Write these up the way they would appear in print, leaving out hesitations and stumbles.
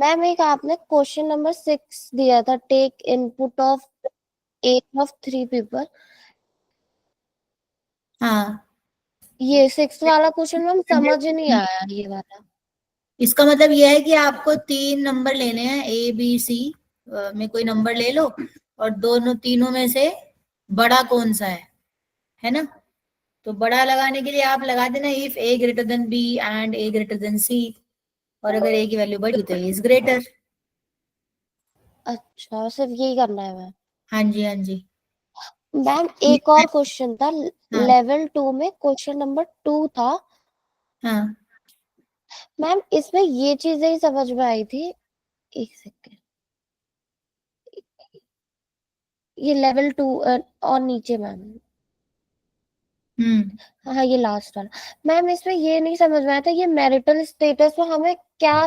Ma'am एक आपने question number 6 दिया था, take input of age of 3 people. हाँ, ये 6 वाला क्वेश्चन मैम समझ नहीं आया, ये वाला। इसका मतलब यह है कि आपको 3 नंबर लेने हैं, ए बी सी में कोई नंबर ले लो, और दोनों तीनों में से बड़ा कौन सा है ना। तो बड़ा लगाने के लिए आप लगा देना if A greater than B and A greater than C, और अगर ए की वैल्यू बड़ी तो ए इज ग्रेटर। अच्छा, सिर्फ यही करना है मैम? हाँ जी, हाँ जी। मैम एक और क्वेश्चन था, हाँ लेवल 2 में क्वेश्चन नंबर 2 था। हाँ। मैम इसमें ये चीजें ही समझ में आई थी। एक सेकेंड, ये लेवल 2 और नीचे मैम। हम्म। हाँ, ये लास्ट वाला। मैम इसमें ये नहीं समझ में आया था, ये मैरिटल स्टेटस में हमें क्या,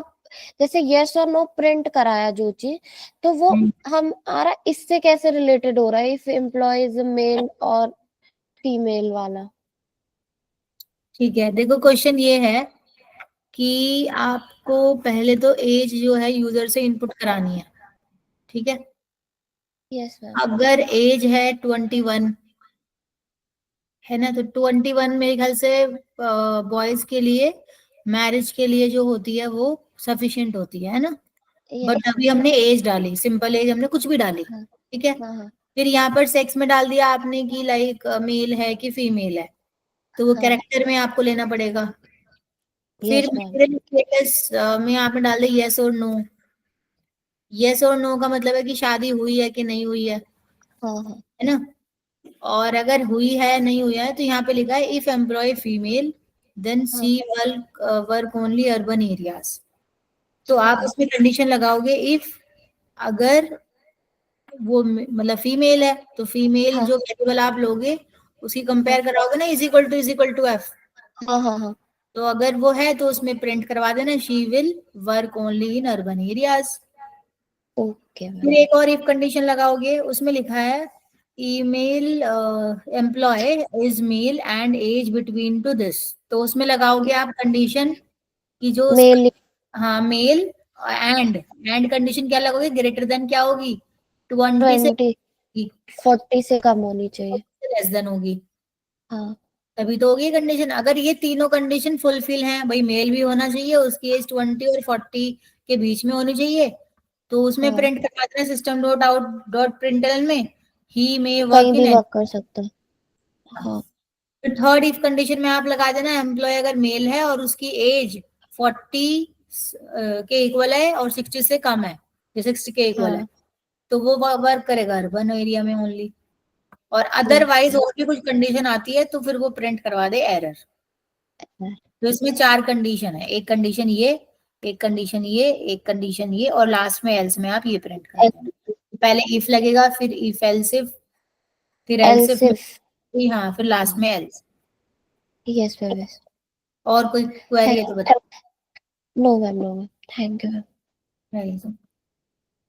जैसे यस और नो प्रिंट कराया जो चीज, तो वो हम्म। हम आ रहा इससे कैसे रिलेटेड हो रहा है, इफ एम्प्लॉय इज मेल और फीमेल वाला? ठीक है, देखो क्वेश्चन ये है कि आपको पहले तो एज जो है यूजर से इनपुट करानी है, ठीक है। Yes ma'am. अगर एज है 21, है ना, तो 21 मेरे ख्याल से बॉयज के लिए मैरिज के लिए जो होती है वो सफिशिएंट होती है ना। बट यस अभी यस। हमने एज डाली, सिंपल एज हमने कुछ भी डाली, हाँ ठीक है। हाँ हाँ फिर यहाँ पर सेक्स में डाल दिया आपने कि लाइक मेल है कि फीमेल है, तो वो हाँ। कैरेक्टर में आपको लेना पड़ेगा। फिर यस मैम। मेरे स्टेटस में आपने डाल दिया यस और नो। यस और नो का मतलब है कि शादी हुई है कि नहीं हुई हाँ हाँ है ना। और अगर हुई है नहीं हुई है तो यहाँ पे लिखा है इफ एम्प्लॉय फीमेल देन हाँ she work work only urban areas. तो हाँ आप हाँ उसमें कंडीशन लगाओगे इफ, अगर वो मतलब फीमेल है तो फीमेल हाँ जो वेरिएबल आप लोगे उसकी कंपेयर कराओगे ना, इज इक्वल टू एफ। हाँ हाँ हाँ। तो अगर वो है तो उसमें प्रिंट करवा देना she will work only in urban areas. Okay फिर मैम। एक और इफ कंडीशन लगाओगे, उसमें लिखा है email employee is male and age between two this. तो उसमें लगाओगे आप कंडीशन कि जो उसका, मेल। हाँ मेल, एंड कंडीशन क्या लगोगे, ग्रेटर देन क्या होगी, 20 से 20, 40 से कम होनी चाहिए। लेस देन होगी, हाँ तभी तो होगी कंडीशन। अगर ये तीनों कंडीशन फुलफिल हैं, भाई मेल भी होना चाहिए, उसकी एज 20 और 40 के बीच में होनी चाहिए, तो उसमें हाँ, प्रिंट करवा देना system dot out dot println में ही मे कहीं वर्क भी इन। वर्क कर सकता है। हाँ फिर थर्ड इफ कंडीशन में आप लगा देना एम्प्लॉय अगर मेल है और उसकी एज 40 के इक्वल है और 60 से कम है, जो 60 के इक्वल है, हाँ। तो वो वर्क करेगा अर्बन एरिया में ओनली। और अदरवाइज ओके। और भी कुछ कंडीशन आती है तो फिर वो प्रिंट करवा दे एरर। तो इसमें 4 कंडीशन है, एक कंडीशन ये, एक कंडीशन ये, एक कंडीशन ये, और लास्ट में एल्स में आप ये प्रिंट कर देना। पहले इफ लगेगा, फिर इफ एल्स इफ, फिर एल एल्स इफ में, सिर्फ। हाँ फिर लास्ट हाँ। में एल्स। Yes ma'am yes. और कोई क्वेरी है तो थैंक। बताओ। No ma'am no ma'am, thank you ma'am.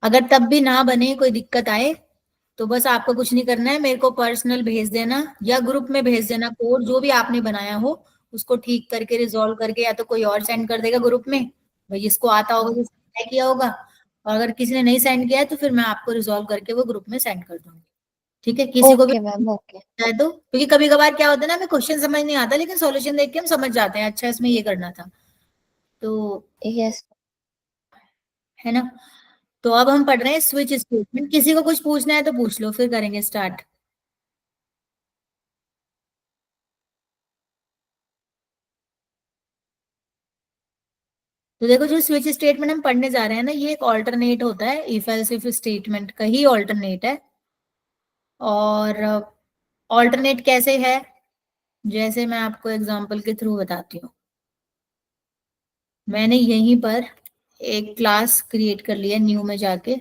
अगर तब भी ना बने, कोई दिक्कत आए, तो बस आपको कुछ नहीं करना है, मेरे को पर्सनल भेज देना या ग्रुप में भेज देना कोड जो भी आपने बनाया हो, उसको ठीक करके रिजॉल्व करके, या तो कोई और सेंड कर देगा ग्रुप में, भाई जिसको आता होगा, हाँ। जिसने किया होगा। और अगर किसी ने नहीं सेंड किया है तो फिर मैं आपको रिजॉल्व करके वो ग्रुप में सेंड कर दूंगी, ठीक है। किसी को भी ओके मैम ओके। है तो, क्योंकि कभी कभार क्या होता है ना, हमें क्वेश्चन समझ नहीं आता लेकिन सॉल्यूशन देख के हम समझ जाते हैं, अच्छा इसमें ये करना था, तो यस। है ना। तो अब हम पढ़ रहे हैं स्विच स्टेटमेंट। किसी को कुछ पूछना है तो पूछ लो, फिर करेंगे स्टार्ट। तो देखो, जो स्विच स्टेटमेंट हम पढ़ने जा रहे हैं ना, ये एक ऑल्टरनेट होता है, इफ एल्स इफ स्टेटमेंट का ही ऑल्टरनेट है। और ऑल्टरनेट कैसे है, जैसे मैं आपको एग्जांपल के थ्रू बताती हूँ। मैंने यहीं पर एक क्लास क्रिएट कर लिया न्यू में जाके,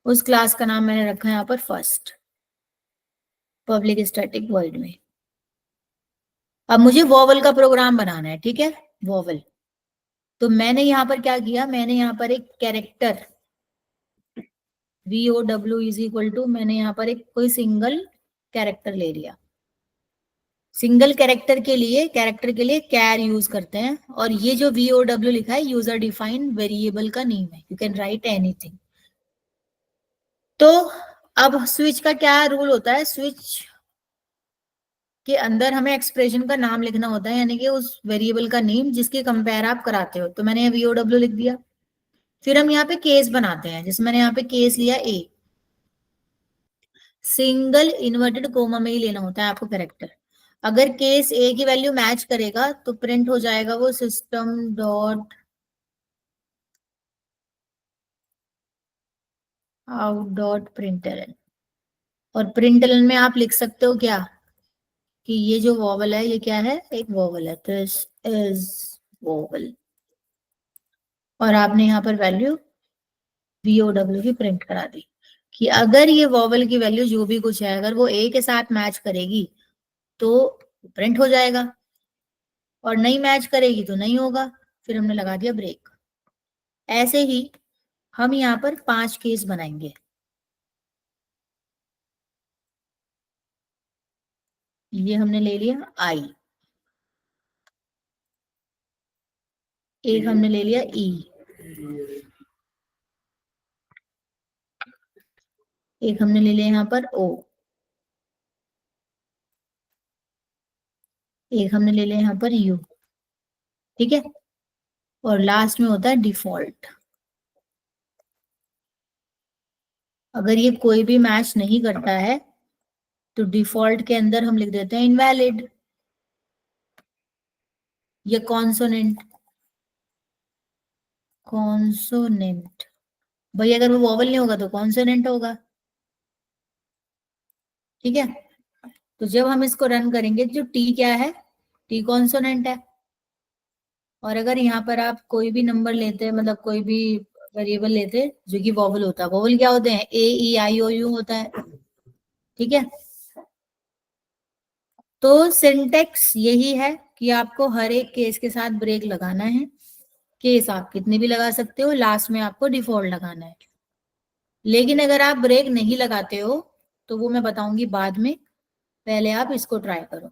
उस क्लास का नाम मैंने रखा है यहाँ पर फर्स्ट, पब्लिक स्टैटिक वर्ल्ड में। अब मुझे वॉवल का प्रोग्राम बनाना है, ठीक है, वॉवल। तो मैंने यहाँ पर क्या किया, मैंने यहाँ पर एक character VOW is equal to, मैंने यहाँ पर एक कोई सिंगल कैरेक्टर ले लिया, सिंगल कैरेक्टर के लिए कैर यूज करते हैं, और ये जो VOW लिखा है यूजर डिफाइंड वेरिएबल का नेम है, यू कैन राइट एनीथिंग। तो अब स्विच का क्या रूल होता है, स्विच के अंदर हमें एक्सप्रेशन का नाम लिखना होता है, यानी कि उस वेरिएबल का नेम जिसके कंपेयर आप कराते हो। तो मैंने यहाँ VOW लिख दिया। फिर हम यहाँ पे केस बनाते हैं, जैसे मैंने यहाँ पे केस लिया ए, सिंगल इन्वर्टेड कोमा में ही लेना होता है आपको कैरेक्टर। अगर केस ए की वैल्यू मैच करेगा तो प्रिंट हो जाएगा वो system dot out dot println. और प्रिंटलन में आप लिख सकते हो क्या, कि ये जो वॉवल है ये क्या है, एक वॉवल है, दिस इज वॉवल। और आपने यहाँ पर वैल्यू VOW की प्रिंट करा दी, कि अगर ये वॉवल की वैल्यू जो भी कुछ है अगर वो ए के साथ मैच करेगी तो प्रिंट हो जाएगा, और नहीं मैच करेगी तो नहीं होगा। फिर हमने लगा दिया ब्रेक। ऐसे ही हम यहाँ पर 5 केस बनाएंगे। ये हमने ले लिया आई, एक हमने ले लिया ई, एक हमने ले लिया यहाँ पर ओ, एक हमने ले लिया यहाँ पर यू। ठीक है, और लास्ट में होता है डिफॉल्ट। अगर ये कोई भी मैच नहीं करता है तो डिफॉल्ट के अंदर हम लिख देते हैं इनवैलिड या कॉन्सोनेंट। कॉन्सोनेंट भाई, अगर वो वॉवल नहीं होगा तो कॉन्सोनेंट होगा। ठीक है, तो जब हम इसको रन करेंगे, जो टी क्या है, टी कॉन्सोनेंट है। और अगर यहाँ पर आप कोई भी नंबर लेते हैं, मतलब कोई भी वेरिएबल लेते हैं जो कि वॉवल होता है, वॉवल क्या होते हैं, AEIOU होता है। ठीक है, तो सिंटेक्स यही है कि आपको हर एक केस के साथ ब्रेक लगाना है। केस आप कितने भी लगा सकते हो, लास्ट में आपको डिफॉल्ट लगाना है। लेकिन अगर आप ब्रेक नहीं लगाते हो तो वो मैं बताऊंगी बाद में, पहले आप इसको ट्राई करो।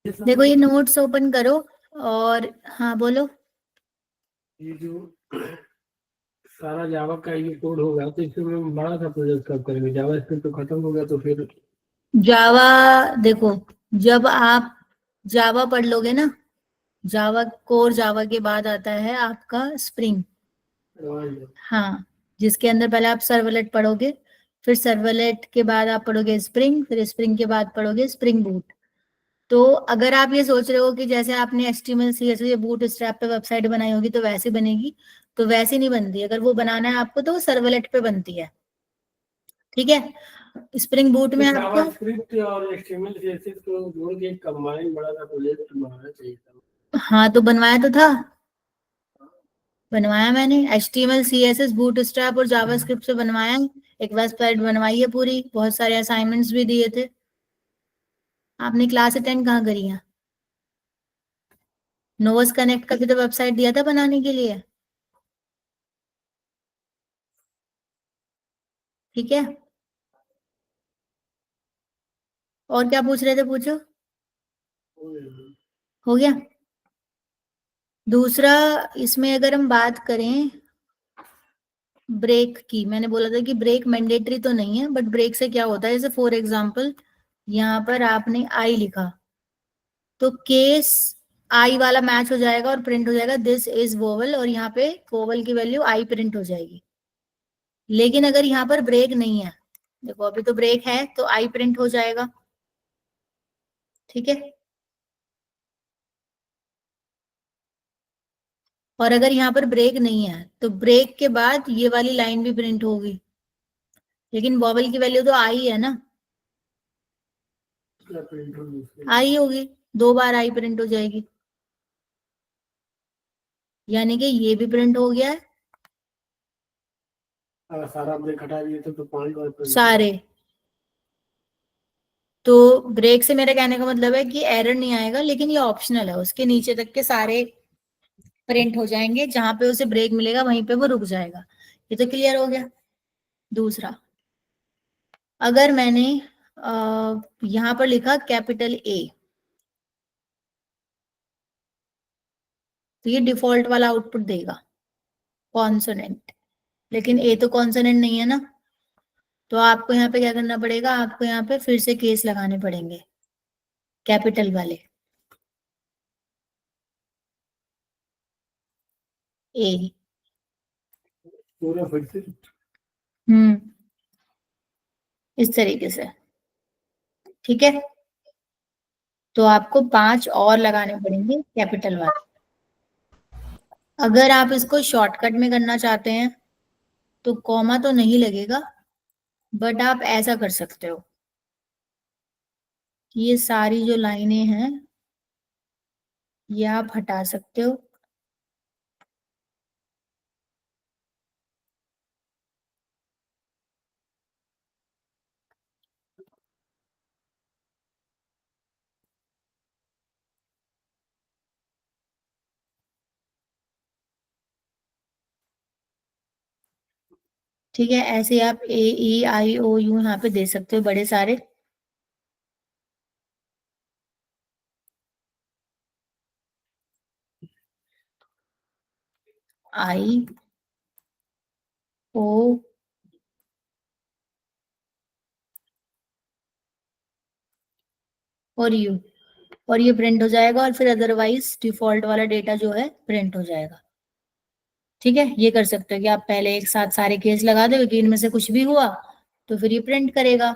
देखो ये नोट्स ओपन करो और हाँ बोलो। ये जो सारा जावा का ये कोड होगा तो इसमें बड़ा सा प्रोजेक्ट कब करेंगे? जावा स्क्रिप्ट तो खत्म हो गया तो फिर जावा देखो, जब आप जावा पढ़ लोगे ना, जावा कोर जावा के बाद आता है आपका स्प्रिंग। हाँ, जिसके अंदर पहले आप सर्वलेट पढ़ोगे, फिर सर्वलेट के बाद आप पढ़ोगे स्प्रिंग, फिर स्प्रिंग के बाद पढ़ोगे स्प्रिंग बूट। तो अगर आप ये सोच रहे हो कि जैसे आपने HTML CSS या बूट स्ट्रैप पे वेबसाइट बनाई होगी तो वैसे बनेगी, तो वैसे नहीं बनती। अगर वो बनाना है आपको तो वो सर्वलेट पे बनती है, ठीक है। स्प्रिंग बूट में जावा आपको स्क्रिप्ट और HTML CSS को जोड़ के कंबाइन बड़ा सा प्रोजेक्ट बनाना चाहिए था। हाँ तो बनवाया तो था, बनवाया मैंने HTML CSS बूटस्ट्रैप और जावास्क्रिप्ट से बनवाया है। एक वेबसाइट बनवाई है पूरी, बहुत सारे असाइनमेंट्स भी दिए थे। आपने क्लास अटेंड कहाँ करी है? नोवस कनेक्ट का भी तो वेबसाइट दिया था बनाने के लिए, ठीक है। और क्या पूछ रहे थे, पूछो। हो गया। दूसरा, इसमें अगर हम बात करें ब्रेक की, मैंने बोला था कि ब्रेक मैंडेटरी तो नहीं है, बट ब्रेक से क्या होता है, जैसे फॉर एग्जांपल यहाँ पर आपने आई लिखा तो केस आई वाला मैच हो जाएगा और प्रिंट हो जाएगा दिस इज वोवल, और यहाँ पे वोवल की वैल्यू आई प्रिंट हो जाएगी। लेकिन अगर यहाँ पर ब्रेक नहीं है, देखो अभी तो ब्रेक है तो आई प्रिंट हो जाएगा, ठीक है। और अगर यहाँ पर ब्रेक नहीं है तो ब्रेक के बाद ये वाली लाइन भी प्रिंट होगी, लेकिन वोवल की वैल्यू तो आई है ना, आई होगी, 2 बार आई प्रिंट हो जाएगी, यानी कि ये भी प्रिंट हो गया है। अगर सारा ब्रेक हटा दिए तो पॉइंट और सारे, तो ब्रेक से मेरे कहने का मतलब है कि एरर नहीं आएगा, लेकिन ये ऑप्शनल है, उसके नीचे तक के सारे प्रिंट हो जाएंगे, जहां पे उसे ब्रेक मिलेगा वहीं पे वो रुक जाएगा। ये तो क्लियर हो गया। दूसरा, अगर मैंने यहां पर लिखा कैपिटल ए, तो ये डिफॉल्ट वाला आउटपुट देगा कॉन्सोनेंट, लेकिन ए तो कॉन्सोनेंट नहीं है ना, तो आपको यहाँ पे क्या करना पड़ेगा, आपको यहाँ पे फिर से केस लगाने पड़ेंगे कैपिटल वाले, ए। पूरा फिर से इस तरीके से, ठीक है। तो आपको 5 और लगाने पड़ेंगे कैपिटल वाले। अगर आप इसको शॉर्टकट में करना चाहते हैं तो कॉमा तो नहीं लगेगा, बट आप ऐसा कर सकते हो, ये सारी जो लाइनें हैं ये आप हटा सकते हो, ठीक है। ऐसे आप AEIOU यहाँ पे दे सकते हो बड़े सारे। IO और U, और ये प्रिंट हो जाएगा, और फिर अदरवाइज डिफॉल्ट वाला डेटा जो है प्रिंट हो जाएगा, ठीक है। ये कर सकते हो कि आप पहले एक साथ सारे केस लगा दो कि इनमें से कुछ भी हुआ तो फिर ये प्रिंट करेगा,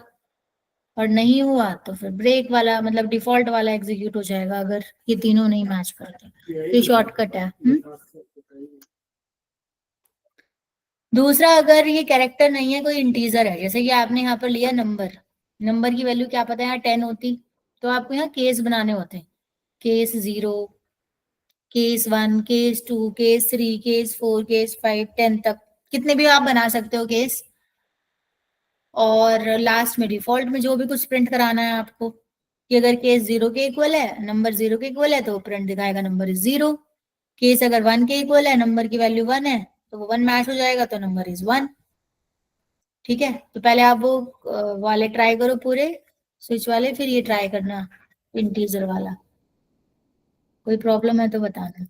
और नहीं हुआ तो फिर ब्रेक वाला मतलब डिफॉल्ट वाला एग्जीक्यूट हो जाएगा, अगर ये तीनों नहीं मैच करते। ये शॉर्टकट है। दूसरा, अगर ये कैरेक्टर नहीं है, कोई इंटीजर है, जैसे कि आपने यहाँ पर लिया नंबर, नंबर की वैल्यू क्या पता है यहाँ 10 होती, तो आपको यहाँ केस बनाने होते हैं, case 0, case 1, case 2, case 3, case 4, case 5, 10 तक कितने भी आप बना सकते हो केस, और लास्ट में डिफॉल्ट में जो भी कुछ प्रिंट कराना है आपको, कि अगर केस 0 के इक्वल है, नंबर 0 के इक्वल है तो प्रिंट दिखाएगा नंबर इज 0। केस अगर 1 के इक्वल है, नंबर की वैल्यू 1 है तो वो 1 मैच हो जाएगा तो नंबर इज 1, ठीक है। तो पहले आप वो वाले ट्राई करो पूरे स्विच वाले, फिर ये ट्राई करना इंटीजर वाला। कोई प्रॉब्लम है तो बताना।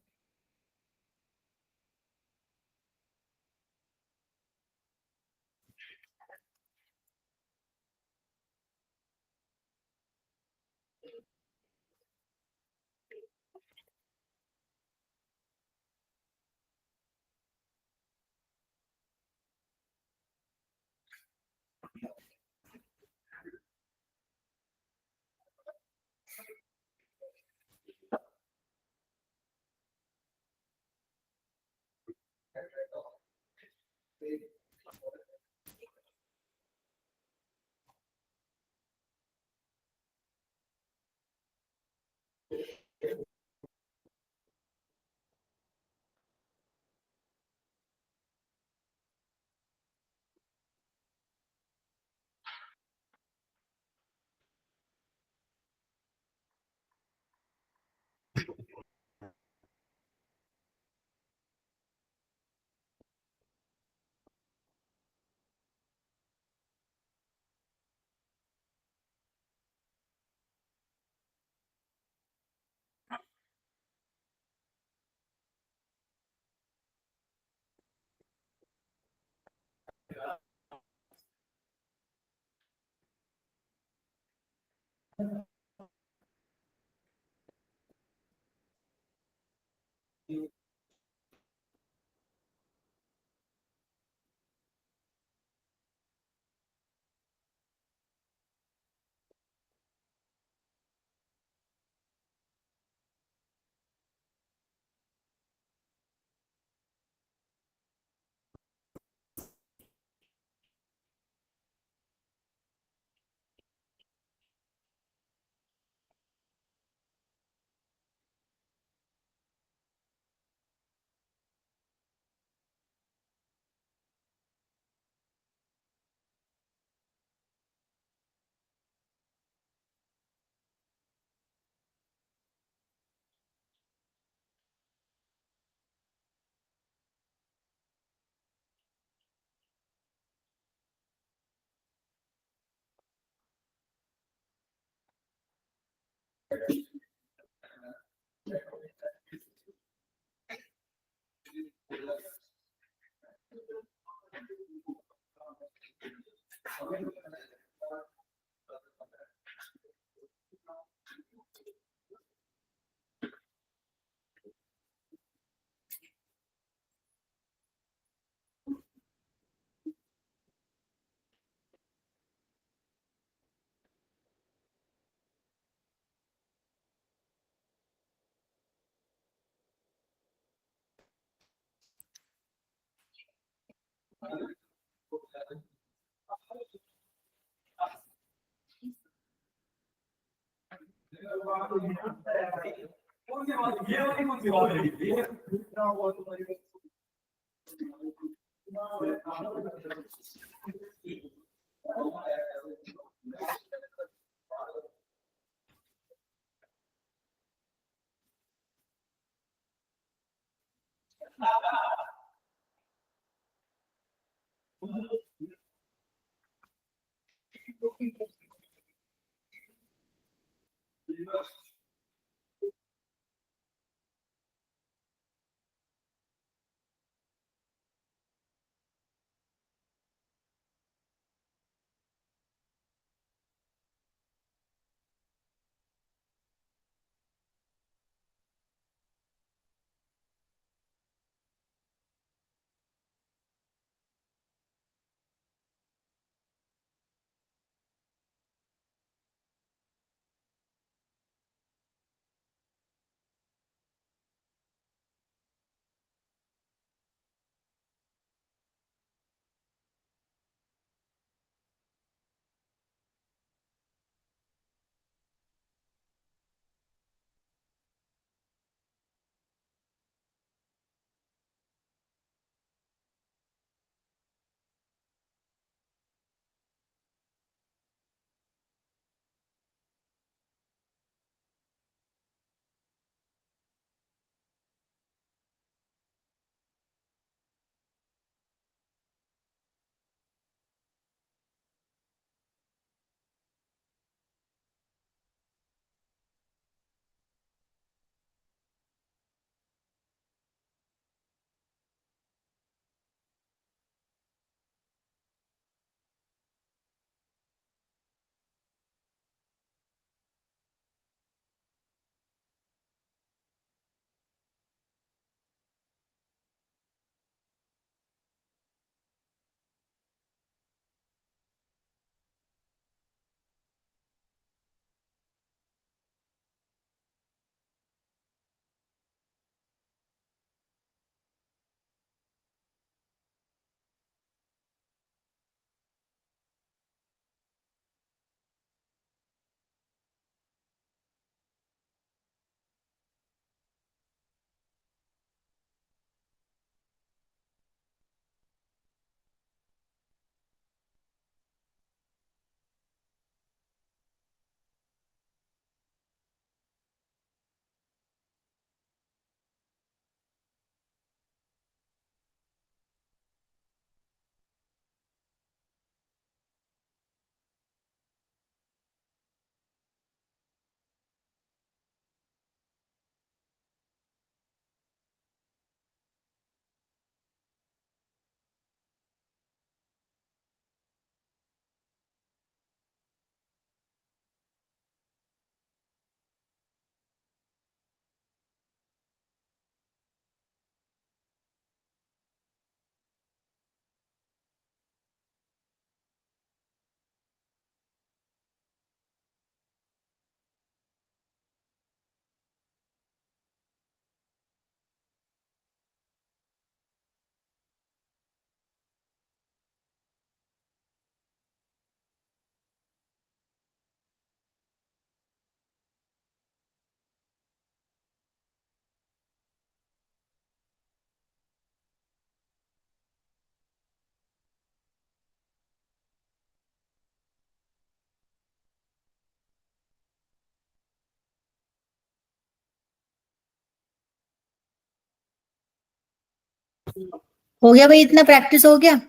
हो गया भाई, इतना प्रैक्टिस हो गया।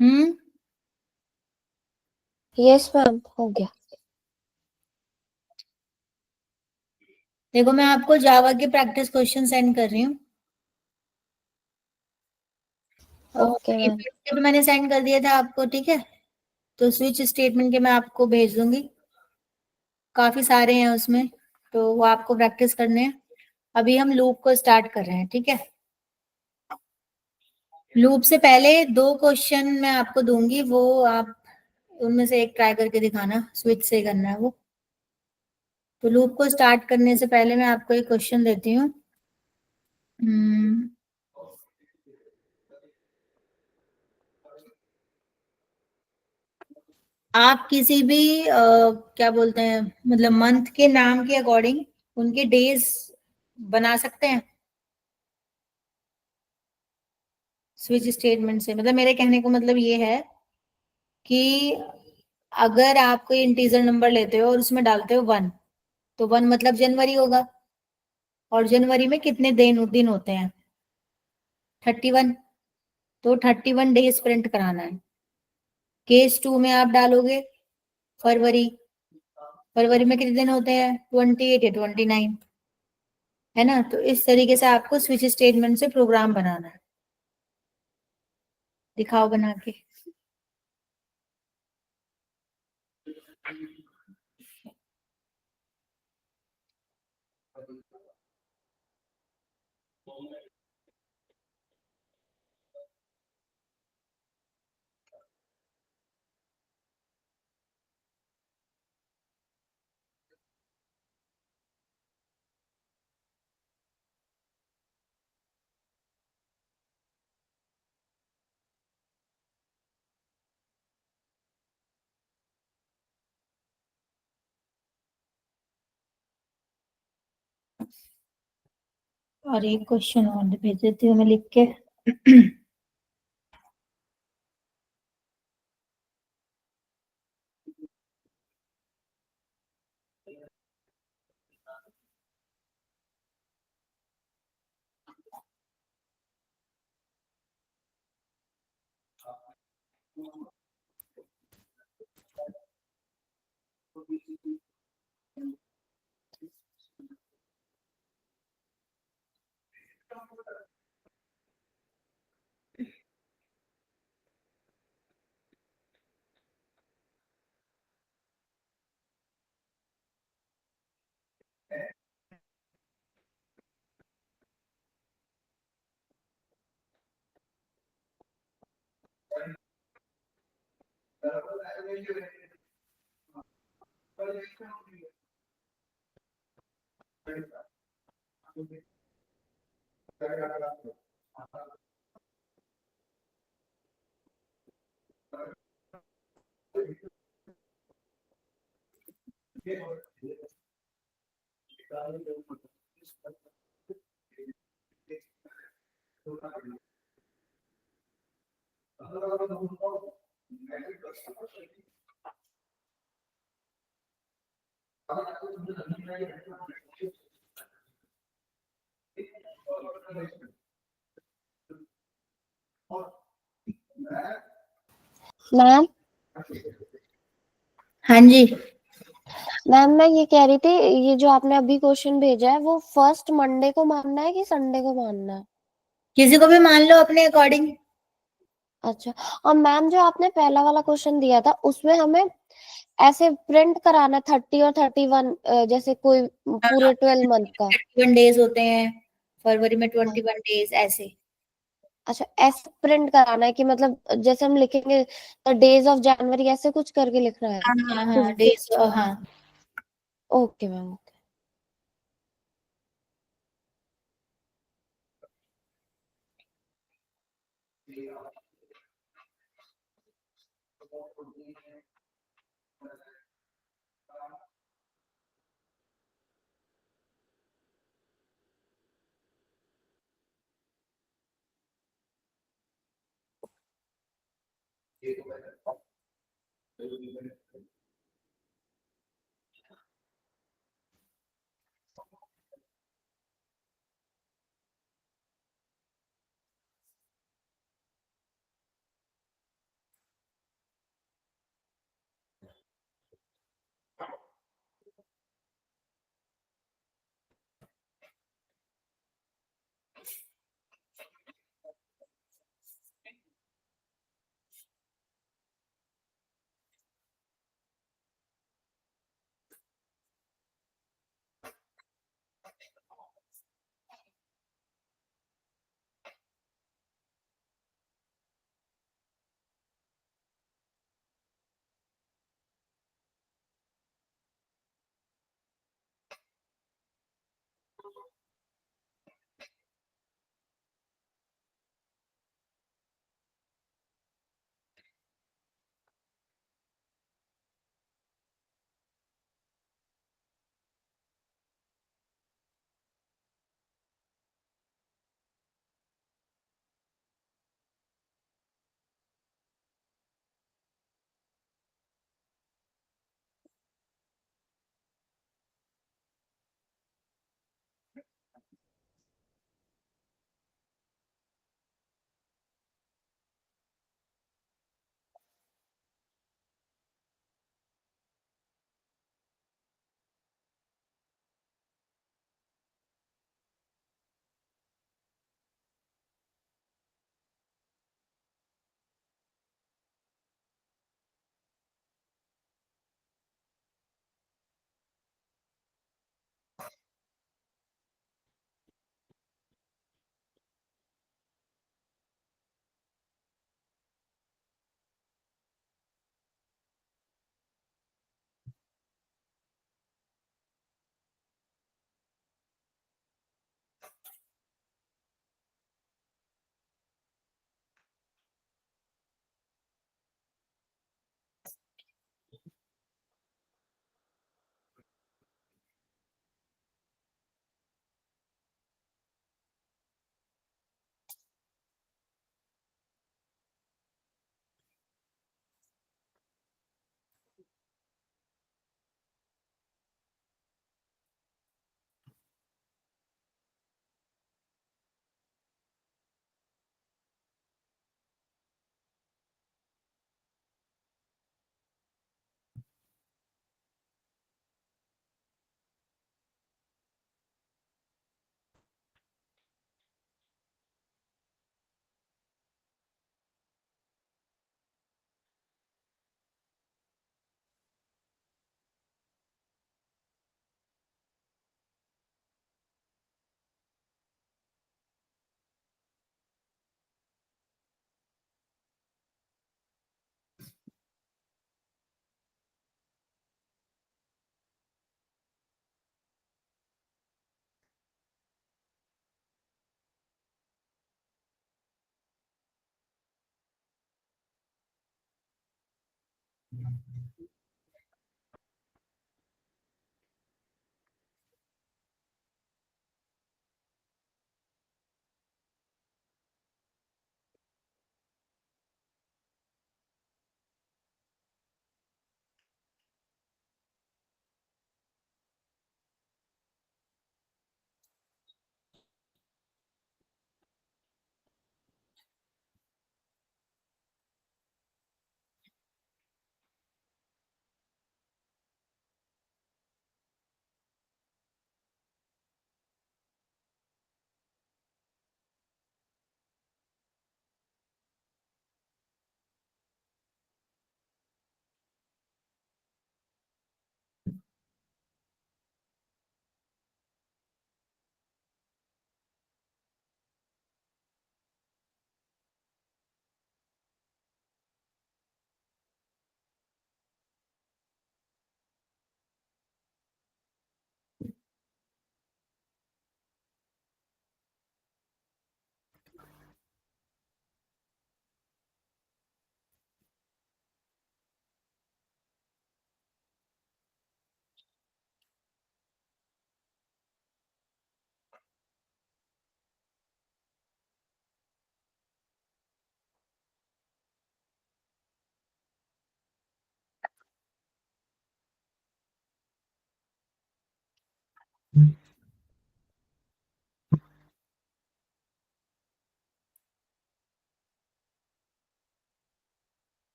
हम्म। यस मैम, हो गया। देखो मैं आपको जावा के प्रैक्टिस क्वेश्चन सेंड कर रही हूँ। Okay ma'am. तो मैंने सेंड कर दिया था आपको, ठीक है। तो स्विच स्टेटमेंट के मैं आपको भेज दूंगी, काफी सारे हैं उसमें, तो वो आपको प्रैक्टिस करने हैं। अभी हम लूप को स्टार्ट कर रहे हैं, ठीक है। लूप से पहले 2 क्वेश्चन मैं आपको दूंगी, वो आप उनमें से एक ट्राई करके दिखाना, स्विच से करना है वो। तो लूप को स्टार्ट करने से पहले मैं आपको एक क्वेश्चन देती हूँ। हम्म, आप किसी भी क्या बोलते हैं, मतलब मंथ के नाम के अकॉर्डिंग उनके डेज बना सकते हैं स्विच स्टेटमेंट से। मतलब मेरे कहने को मतलब ये है कि अगर आप कोई इंटीजर नंबर लेते हो और उसमें डालते हो 1, तो 1 मतलब जनवरी होगा। और जनवरी में कितने दिन होते हैं? 31। तो 31 डेज प्रिंट कराना है। केस 2 में आप डालोगे फरवरी। फरवरी में कितने दिन होते हैं? 28 या 29, है ना। तो इस तरीके से आपको स्विच स्टेटमेंट से प्रोग्राम बनाना है। दिखाओ बना के। और एक क्वेश्चन और भेज देती हूँ मैं लिख के। मैम, हाँ जी। मैम मैं ये कह रही थी, ये जो आपने अभी क्वेश्चन भेजा है वो फर्स्ट मंडे को मानना है कि संडे को मानना है? किसी को भी मान लो अपने अकॉर्डिंग। अच्छा। और मैम जो आपने पहला वाला क्वेश्चन दिया था उसमें हमें ऐसे प्रिंट कराना 30 और 31, जैसे कोई पूरे 12 मंथ का। 31 डेज होते हैं, फरवरी में हाँ। 21 डेज ऐसे। अच्छा, ऐसे प्रिंट कराना है कि मतलब जैसे हम लिखेंगे डेज ऑफ जनवरी, ऐसे कुछ करके लिखना है हाँ हाँ कुछ हाँ, भी? डेज हाँ। Okay ma'am.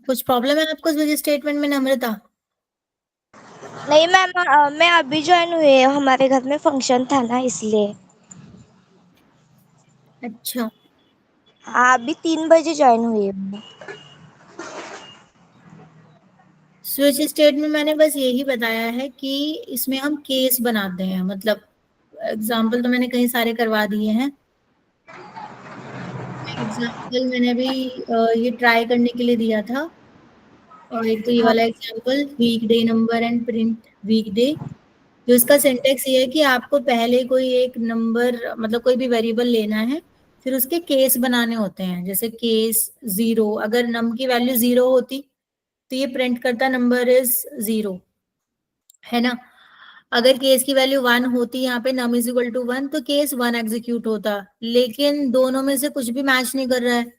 कुछ प्रॉब्लम है आपको स्विच स्टेटमेंट में नम्रता? नहीं मैम, मैं अभी ज्वाइन हुई हूँ, हमारे घर में फंक्शन था ना इसलिए। अच्छा, हाँ, अभी 3 बजे ज्वाइन हुई हूँ। स्विच स्टेट में मैंने बस यही बताया है कि इसमें हम केस बनाते हैं, मतलब एग्जाम्पल तो मैंने कई सारे करवा दिए हैं। एग्जाम्पल मैंने अभी ये ट्राई करने के लिए दिया था, और एक तो ये हाँ वाला example week day number and print week day. जो इसका सिंटेक्स ये है कि आपको पहले कोई एक नंबर, मतलब कोई भी वेरिएबल लेना है, फिर उसके केस बनाने होते हैं। जैसे केस 0, अगर नम की वैल्यू 0 होती तो ये प्रिंट करता नंबर इज 0, है ना। अगर केस की वैल्यू 1 होती यहाँ पे नम इज इक्वल टू 1, तो केस 1 एग्जीक्यूट होता। लेकिन दोनों में से कुछ भी मैच नहीं कर रहा है,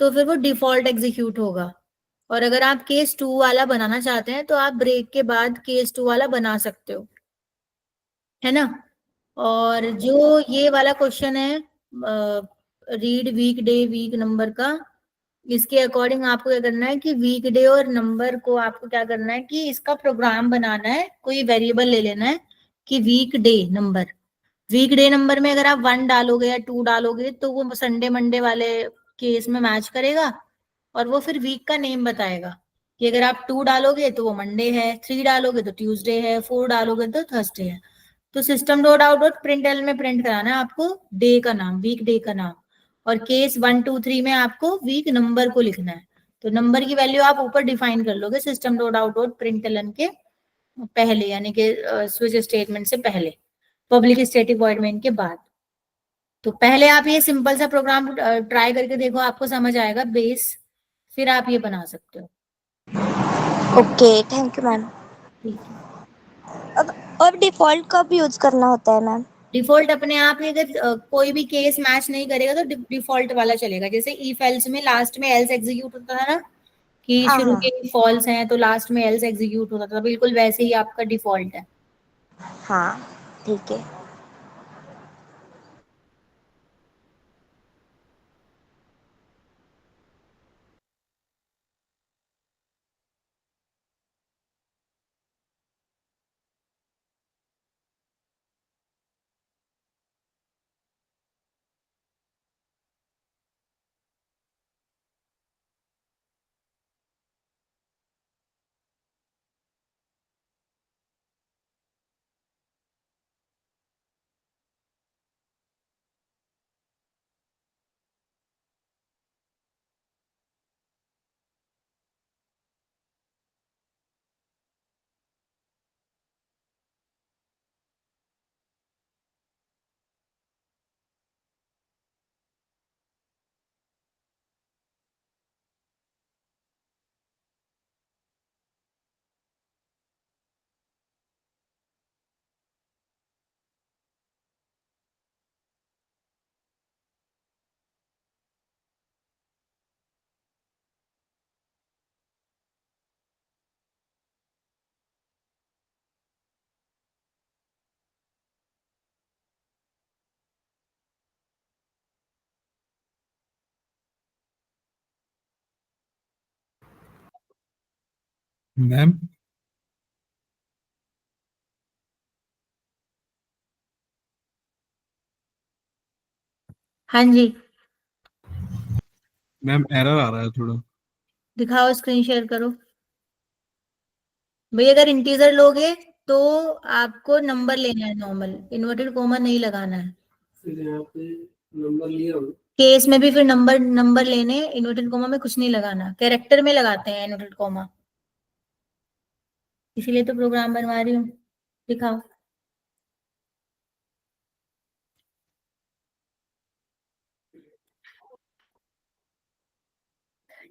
तो फिर वो डिफॉल्ट एग्जीक्यूट होगा। और अगर आप केस 2 वाला बनाना चाहते हैं तो आप ब्रेक के बाद केस 2 वाला बना सकते हो, है ना। और जो ये वाला क्वेश्चन है read week day week number का, इसके अकॉर्डिंग आपको क्या करना है कि वीक डे और नंबर को आपको क्या करना है कि इसका प्रोग्राम बनाना है। कोई वेरिएबल ले लेना है कि week day number, week day number में अगर आप 1 डालोगे या 2 डालोगे तो वो संडे मंडे वाले केस में मैच करेगा, और वो फिर वीक का नेम बताएगा कि अगर आप 2 डालोगे तो वो मंडे है, 3 डालोगे तो ट्यूसडे है, 4 डालोगे तो थर्सडे है। तो सिस्टम डॉट आउट डॉट प्रिंटल में प्रिंट कराना है आपको डे का नाम, वीक डे का नाम, और केस 1 2 3 में आपको वीक नंबर को लिखना है। तो नंबर की वैल्यू आप ऊपर डिफाइन कर लोगे system dot out dot println के पहले, यानी कि स्विच स्टेटमेंट से पहले, पब्लिक स्टैटिक वॉइड मेन के बाद। तो पहले आप ये सिंपल सा प्रोग्राम ट्राई करके देखो, आपको समझ आएगा बेस, फिर आप ये बना सकते हो। Okay, thank you ma'am. ठीक है। अब डिफॉल्ट कब यूज करना होता है मैम? डिफॉल्ट अपने आप ही, अगर कोई भी केस मैच नहीं करेगा तो डिफॉल्ट वाला चलेगा। जैसे इफ एल्स में लास्ट में एल्स एग्जीक्यूट होता था ना, कि हाँ शुरू हाँ के फॉल्स हैं तो लास्ट में एल्स एग्जीक्यूट होता था, बिल्कुल वैसे ही आपका डिफॉल्ट है। हाँ, ठीक है। मैम हाँ जी, मैम एरर आ रहा है थोड़ा। दिखाओ, स्क्रीन शेयर करो। भाई अगर इंटीजर लोगे तो आपको नंबर लेना है नॉर्मल, इन्वर्टेड कोमा नहीं लगाना है। फिर यहाँ पे नंबर लिया हूँ। केस में भी फिर नंबर नंबर लेने, इन्वर्टेड कोमा में कुछ नहीं लगाना, कैरेक्टर में लगाते हैं इन्वर्टेड कोमा, इसीलिए तो प्रोग्राम बनवा रही हूँ। दिखाओ।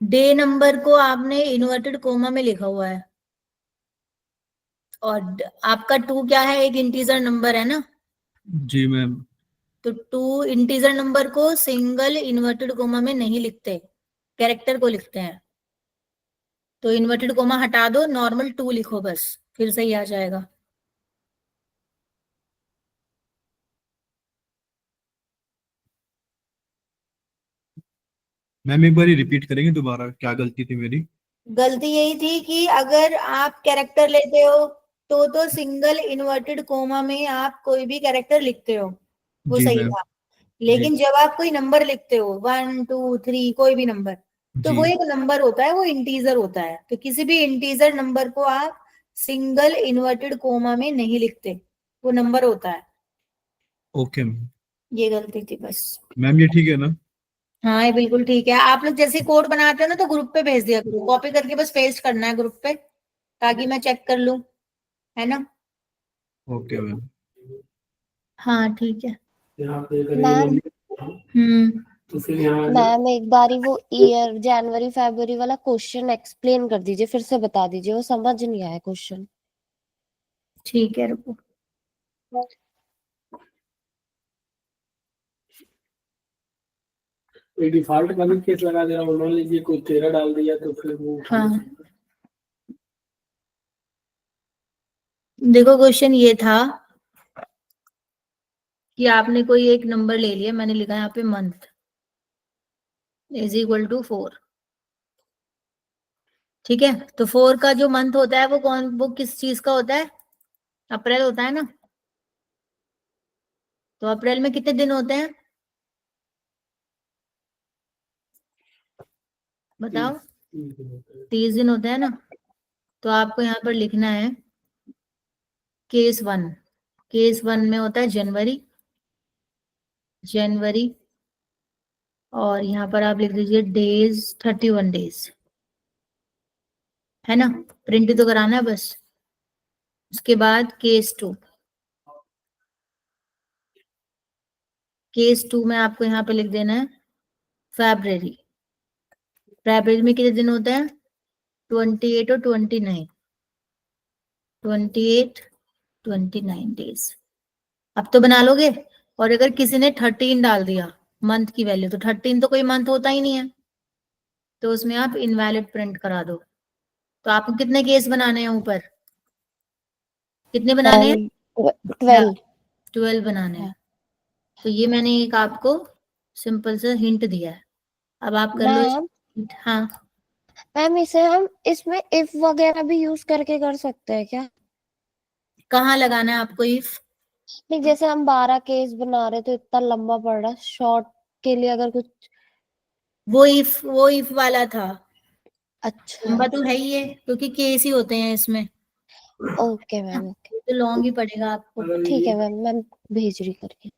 डे नंबर को आपने इन्वर्टेड कोमा में लिखा हुआ है, और आपका 2 क्या है, एक इंटीजर नंबर है ना, जी मैम। तो 2 इंटीजर नंबर को सिंगल इन्वर्टेड कोमा में नहीं लिखते, कैरेक्टर को लिखते हैं। तो इन्वर्टेड कोमा हटा दो, नॉर्मल 2 लिखो बस, फिर सही आ जाएगा। मैम एक बार ही रिपीट करेंगे दोबारा, क्या गलती थी मेरी? गलती यही थी कि अगर आप कैरेक्टर लेते हो तो सिंगल इन्वर्टेड कोमा में आप कोई भी कैरेक्टर लिखते हो, वो जी सही मैम। था। लेकिन जब आप कोई नंबर लिखते हो 1 2 3 कोई भी नंबर, तो जी वो एक नंबर होता है, वो इंटीजर होता है। तो किसी भी इंटीजर नंबर को आप सिंगल इन्वर्टेड कोमा में नहीं लिखते, वो नंबर होता है। Okay ma'am. ये गलती थी बस। मैम ये ठीक है ना? हाँ ये बिल्कुल ठीक है। आप लोग जैसे कोड बनाते हो ना तो ग्रुप पे भेज दिया करो, कॉपी करके बस पेस्ट करना है ग्रुप पे, ताकि मैं चेक कर लूं, है ना। Okay ma'am. हाँ ठीक है। यहाँ पे अगर ये मैम नंबर हम्म, तो फिर यहाँ मैम एक बारी वो ईयर जनवरी फरवरी वाला क्वेश्चन एक्सप्लेन कर दीजिए, फिर से बता दीजिए, वो समझ नहीं आया क्वेश्चन। ठीक है, रुको। डिफॉल्ट वाली केस लगा दे रहा हूँ, मान लीजिए कोई 13 डाल दिया तो फिर वो हाँ देखो, क्वेश्चन ये था कि आपने कोई एक नंबर ले लिया, मैंने लिखा यहाँ पे मंथ इज इक्वल टू 4, ठीक है। तो 4 का जो मंथ होता है वो किस चीज का होता है, अप्रैल होता है ना। तो अप्रैल में कितने दिन होते हैं, बताओ। 30 दिन होते हैं ना। तो आपको यहाँ पर लिखना है केस 1। केस 1 में होता है जनवरी, जनवरी, और यहाँ पर आप लिख दीजिए डेज, 31 डेज, है ना। प्रिंट तो कराना है बस। उसके बाद केस 2, केस 2 में आपको यहाँ पे लिख देना है फेब्रवरी। फेब्रवरी में कितने दिन होते हैं, 28 और 29, 28 29 डेज। अब तो बना लोगे। और अगर किसी ने 13 डाल दिया मंथ की वैल्यू, तो 13 तो कोई मंथ होता ही नहीं है, तो उसमें आप इनवैलिड प्रिंट करा दो। तो आपको कितने केस बनाने हैं ऊपर, कितने बनाने हैं, 12। 12 बनाने हैं। तो ये मैंने एक आपको सिंपल सा हिंट दिया है, अब आप कर लो मैम हाँ। मैम इसे हम इसमें इफ वगैरह भी यूज करके कर सकते हैं क्या? कहाँ लगाना है आपको इफ, नहीं, जैसे हम 12 केस बना रहे तो इतना लंबा पड़ रहा, शॉर्ट के लिए अगर कुछ। वो इफ वाला था। अच्छा लंबा तो है ही है क्योंकि केस ही होते हैं इसमें, ओके मैम, ओके तो लॉन्ग ही पड़ेगा आपको। ठीक है मैम, मैं भेज रही करके।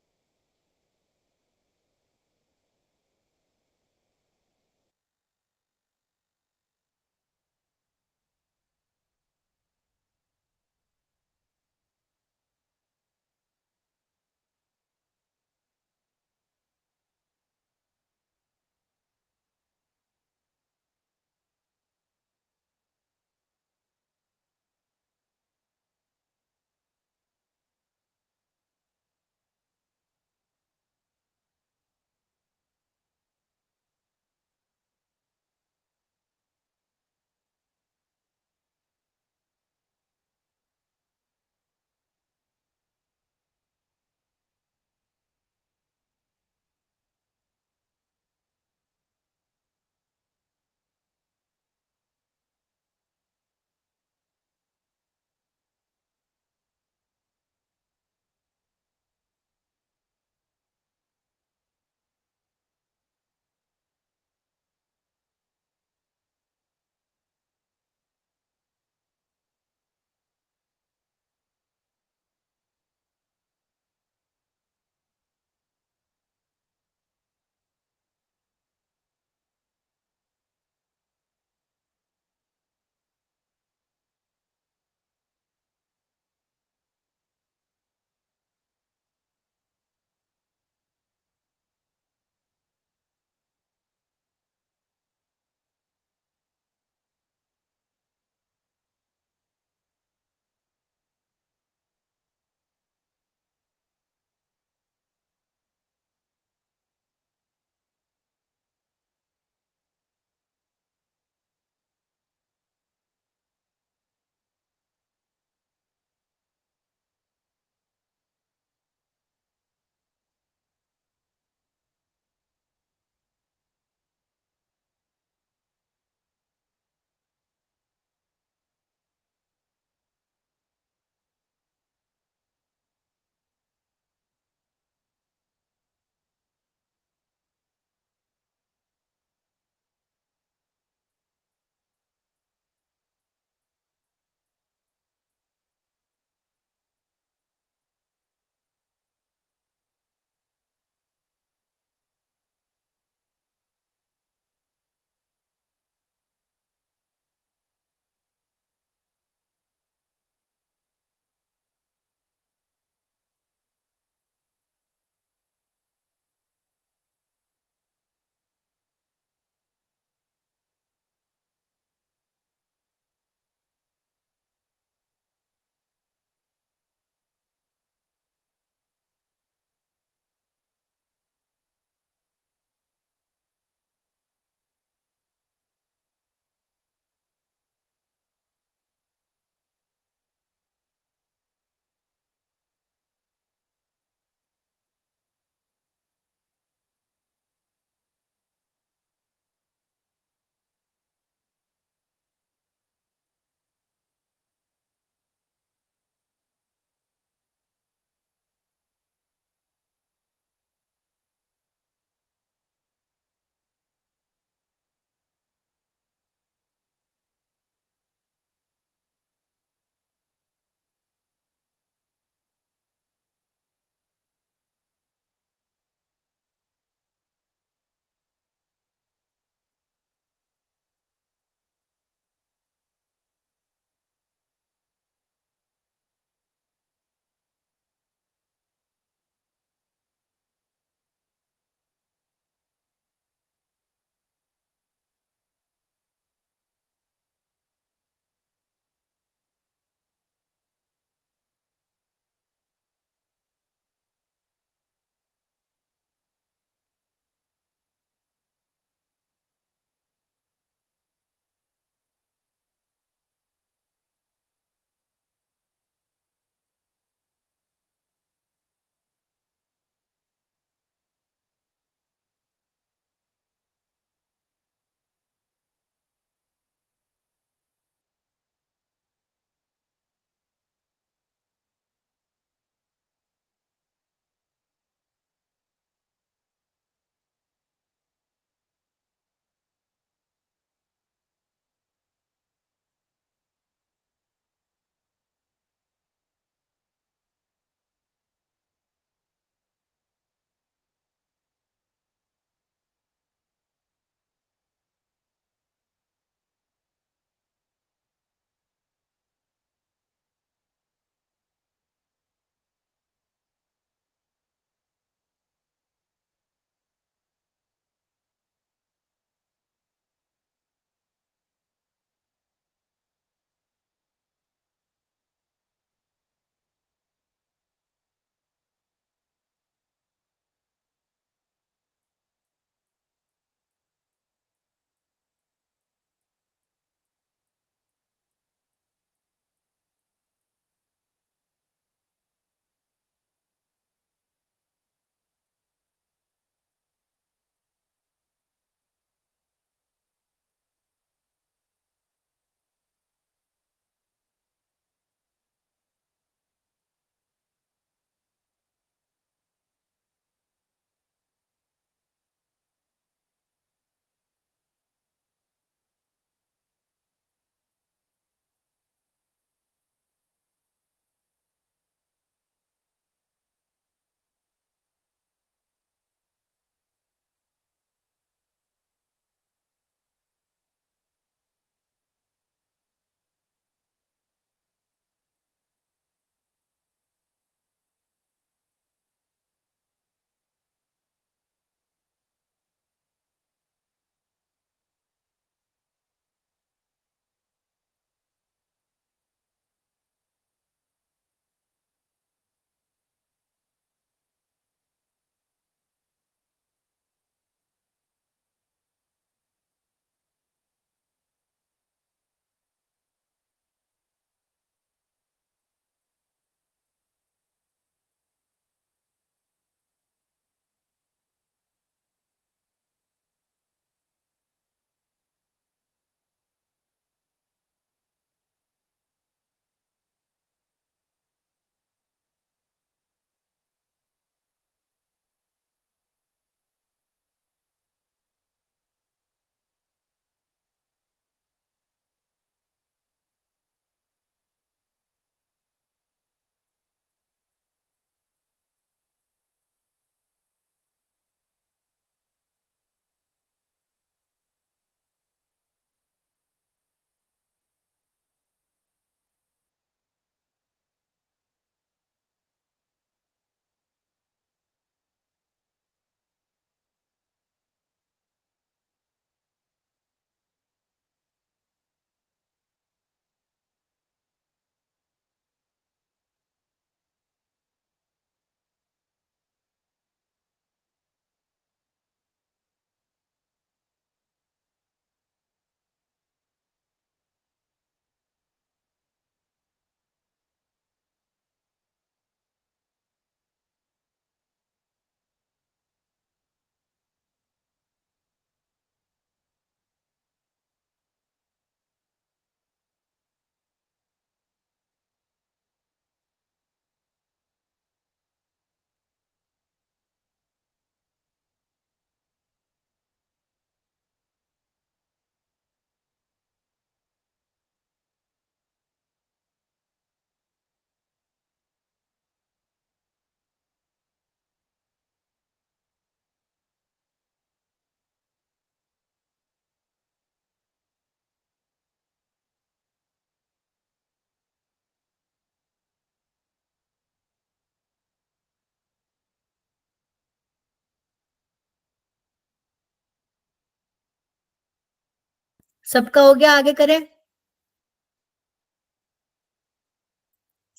सबका हो गया, आगे करें।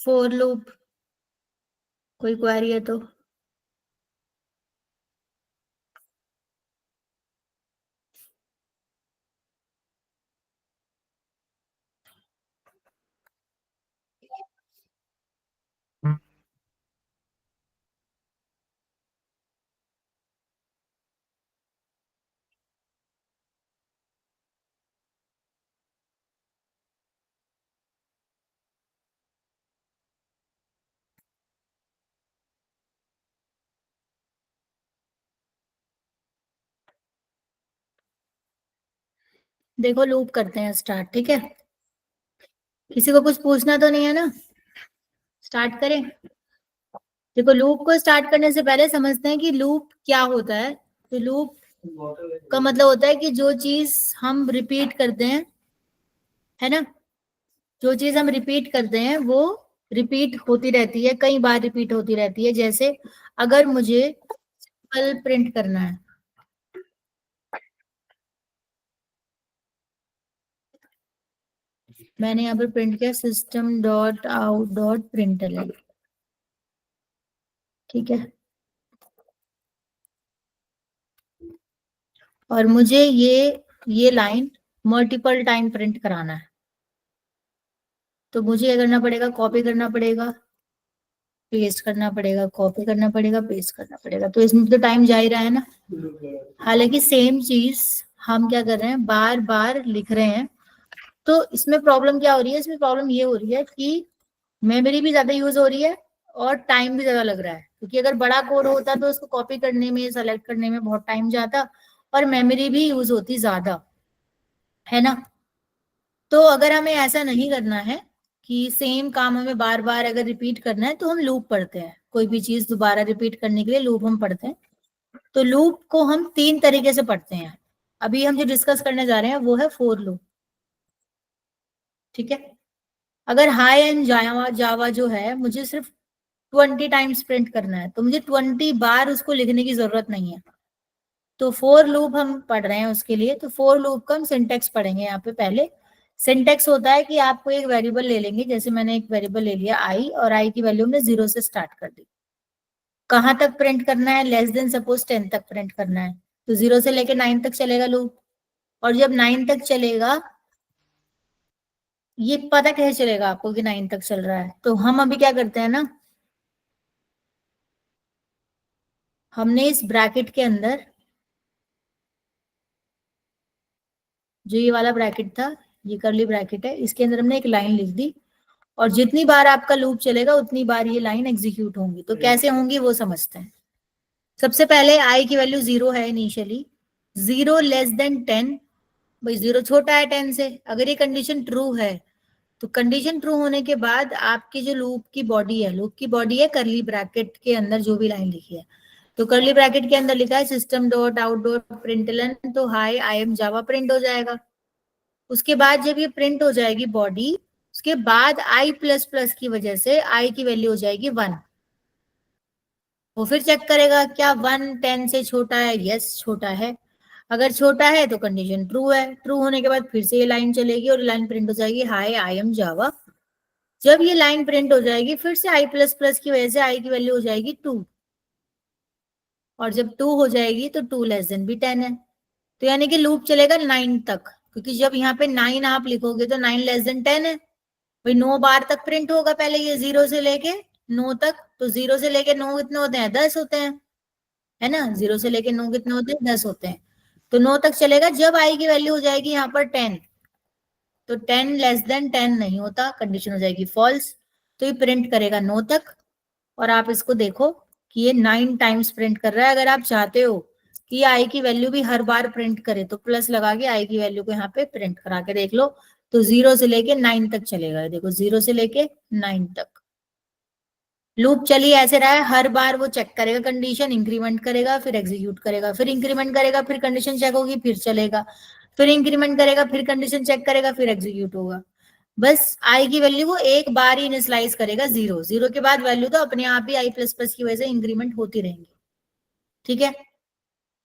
फोर लूप, कोई क्वेरी है तो। देखो लूप करते हैं स्टार्ट, ठीक है। किसी को कुछ पूछना तो नहीं है ना? स्टार्ट करें। देखो लूप को स्टार्ट करने से पहले समझते हैं कि लूप क्या होता है। तो लूप का मतलब होता है कि जो चीज हम रिपीट करते हैं, है ना, जो चीज हम रिपीट करते हैं वो रिपीट होती रहती है, कई बार रिपीट होती रहती है। जैसे अगर मुझे सिंपल प्रिंट करना है, मैंने यहाँ पर प्रिंट किया system dot out dot println, ठीक है। और मुझे ये लाइन मल्टीपल टाइम प्रिंट कराना है, तो मुझे क्या करना पड़ेगा, कॉपी करना पड़ेगा, पेस्ट करना पड़ेगा, कॉपी करना पड़ेगा, पेस्ट करना पड़ेगा। तो इसमें तो टाइम जा ही रहा है ना। हालांकि सेम चीज हम क्या कर रहे हैं, बार बार लिख रहे हैं। तो इसमें प्रॉब्लम क्या हो रही है, इसमें प्रॉब्लम ये हो रही है कि मेमोरी भी ज्यादा यूज हो रही है और टाइम भी ज्यादा लग रहा है। क्योंकि अगर बड़ा कोड होता तो उसको कॉपी करने में, सेलेक्ट करने में बहुत टाइम जाता और मेमोरी भी यूज होती ज्यादा, है ना। तो अगर हमें ऐसा नहीं करना है कि सेम काम हमें बार बार अगर रिपीट करना है, तो हम लूप पढ़ते हैं। कोई भी चीज दोबारा रिपीट करने के लिए लूप हम पढ़ते हैं। तो लूप को हम 3 तरीके से पढ़ते हैं। अभी हम जो डिस्कस करने जा रहे हैं वो है फोर लूप, ठीक है। अगर हाई एंड जावा जावा जो है, मुझे सिर्फ 20 टाइम्स प्रिंट करना है, तो मुझे 20 बार उसको लिखने की जरूरत नहीं है। तो फोर लूप हम पढ़ रहे हैं उसके लिए। तो फोर लूप का हम सिंटेक्स पढ़ेंगे यहाँ पे। पहले सिंटेक्स होता है कि आपको एक वेरिएबल ले लेंगे, जैसे मैंने एक वेरिएबल ले लिया आई, और आई की वैल्यू हमने 0 से स्टार्ट कर दी। कहाँ तक प्रिंट करना है, लेस देन सपोज 10 तक प्रिंट करना है। तो 0 से लेके 9 तक चलेगा लूप। और जब 9 तक चलेगा, ये पता कैसे चलेगा आपको कि 9 तक चल रहा है? तो हम अभी क्या करते हैं ना, हमने इस ब्रैकेट के अंदर, जो ये वाला ब्रैकेट था, ये करली ब्रैकेट है, इसके अंदर हमने एक लाइन लिख दी। और जितनी बार आपका लूप चलेगा उतनी बार ये लाइन एग्जीक्यूट होंगी। तो कैसे होंगी वो समझते हैं। सबसे पहले आई की वैल्यू 0 है इनिशियली, 0 लेस देन 10। भाई 0 छोटा है 10 से। अगर ये कंडीशन ट्रू है, तो कंडीशन ट्रू होने के बाद आपकी जो लूप की बॉडी है, लूप की बॉडी है करली ब्रैकेट के अंदर जो भी लाइन लिखी है। तो करली ब्रैकेट के अंदर लिखा है system dot out dot println, तो hi I am Java print हो जाएगा। उसके बाद जब ये प्रिंट हो जाएगी बॉडी, उसके बाद आई प्लस प्लस की वजह से आई की वैल्यू हो जाएगी 1। वो फिर चेक करेगा क्या 1 10 से छोटा है, यस छोटा है। अगर छोटा है तो कंडीशन ट्रू है। ट्रू होने के बाद फिर से ये लाइन चलेगी और लाइन प्रिंट हो जाएगी हाई आई एम जावा। जब ये लाइन प्रिंट हो जाएगी, फिर से आई प्लस प्लस की वजह से आई की वैल्यू हो जाएगी 2। और जब 2 हो जाएगी तो 2 लेस देन भी 10 है। तो यानी कि लूप चलेगा 9 तक, क्योंकि जब यहाँ पे 9 आप लिखोगे तो 9 लेस देन 10 है। भाई 9 बार तक प्रिंट होगा पहले ये 0 से लेके 9 तक। तो 0 से लेके 9 कितने होते हैं, 10 होते हैं, है ना। 0 से लेके 9 कितने होते हैं, 10 होते हैं। तो 9 तक चलेगा। जब आई की वैल्यू हो जाएगी यहाँ पर 10, तो 10 लेस देन 10 नहीं होता, कंडीशन हो जाएगी फॉल्स। तो ये प्रिंट करेगा 9 तक। और आप इसको देखो कि ये 9 टाइम्स प्रिंट कर रहा है। अगर आप चाहते हो कि आई की वैल्यू भी हर बार प्रिंट करे, तो प्लस लगा के आई की वैल्यू को यहाँ पे प्रिंट करा के देख लो। तो 0 से लेके 9 तक चलेगा। देखो 0 से लेके 9 तक लूप चलिए ऐसे रहा है। हर बार वो चेक करेगा कंडीशन, इंक्रीमेंट करेगा, फिर एग्जीक्यूट करेगा, फिर इंक्रीमेंट करेगा, फिर कंडीशन चेक होगी, फिर चलेगा, फिर इंक्रीमेंट करेगा, फिर कंडीशन चेक करेगा, फिर एग्जीक्यूट होगा। बस आई की वैल्यू को एक बार ही इनिशियलाइज करेगा 0। 0 के बाद वैल्यू तो अपने आप ही आई प्लस प्लस की वजह से इंक्रीमेंट होती रहेंगी, ठीक है।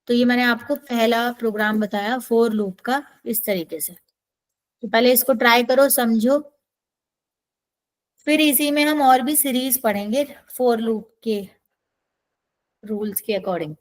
तो ये मैंने आपको पहला प्रोग्राम बताया फोर लूप का इस तरीके से। तो पहले इसको ट्राई करो, समझो, फिर इसी में हम और भी सीरीज पढ़ेंगे फॉर लूप के रूल्स के अकॉर्डिंग।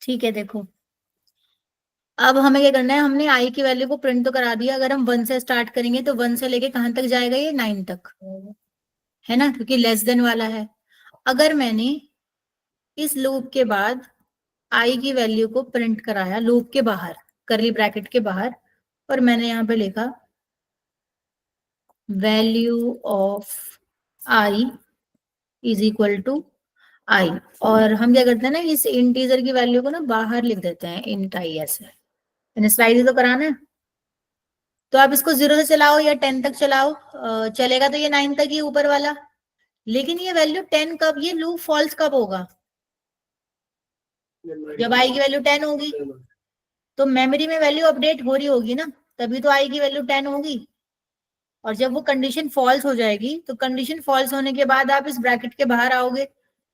ठीक है, देखो अब हमें क्या करना है, हमने आई की वैल्यू को प्रिंट तो करा दिया। अगर हम 1 से स्टार्ट करेंगे तो 1 से लेके कहां तक जाएगा, ये 9 तक, है ना, क्योंकि लेस देन वाला है। अगर मैंने इस लूप के बाद आई की वैल्यू को प्रिंट कराया लूप के बाहर, करली ब्रैकेट के बाहर, और मैंने यहाँ पे लिखा value of I is equal to I, और हम क्या करते हैं ना, इस इंटीजर की वैल्यू को ना बाहर लिख देते हैं, इंट आई ऐसे। मैंने स्लाइड तो कराना है, तो आप इसको 0 से चलाओ या 10 तक चलाओ, चलेगा तो ये 9 तक ही ऊपर वाला। लेकिन ये वैल्यू 10 कब, ये लूप फॉल्स कब होगा, जब आई की वैल्यू 10 होगी। तो मेमोरी में वैल्यू अपडेट हो रही होगी ना, तभी तो आई की वैल्यू 10 होगी। और जब वो कंडीशन फॉल्स हो जाएगी, तो कंडीशन फॉल्स होने के बाद आप इस ब्रैकेट के बाहर आओगे,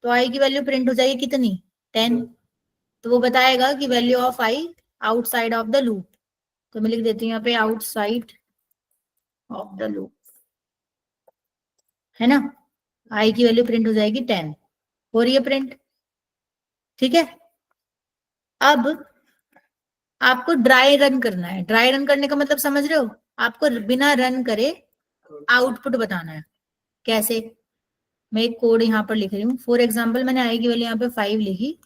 तो आई की वैल्यू प्रिंट हो जाएगी कितनी, 10। तो वो बताएगा कि value of I outside of the loop. तो मैं लिख देती हूँ यहाँ पे आउटसाइड ऑफ द लूप, है ना। आई की वैल्यू प्रिंट हो जाएगी 10, हो रही है प्रिंट, ठीक है। अब आपको ड्राई रन करना है। ड्राई रन करने का मतलब समझ रहे हो, आपको बिना रन करे आउटपुट बताना है। कैसे, मैं एक कोड यहाँ पर लिख रही हूँ। फॉर एग्जाम्पल मैंने आई की वैल्यू यहाँ पे 5 लिखी,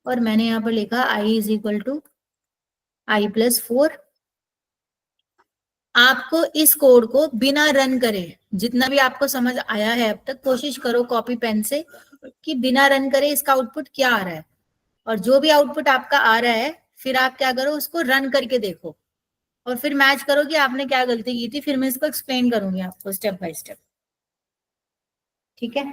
और मैंने यहाँ पर लिखा I is equal to I plus 4। आपको इस कोड को बिना रन करे, जितना भी आपको समझ आया है अब तक, कोशिश करो कॉपी पेन से कि बिना रन करे इसका आउटपुट क्या आ रहा है। और जो भी आउटपुट आपका आ रहा है, फिर आप क्या करो, उसको रन करके देखो, और फिर मैच करो कि आपने क्या गलती की थी। फिर मैं इसको एक्सप्लेन करूंगी आपको स्टेप बाय स्टेप, ठीक है।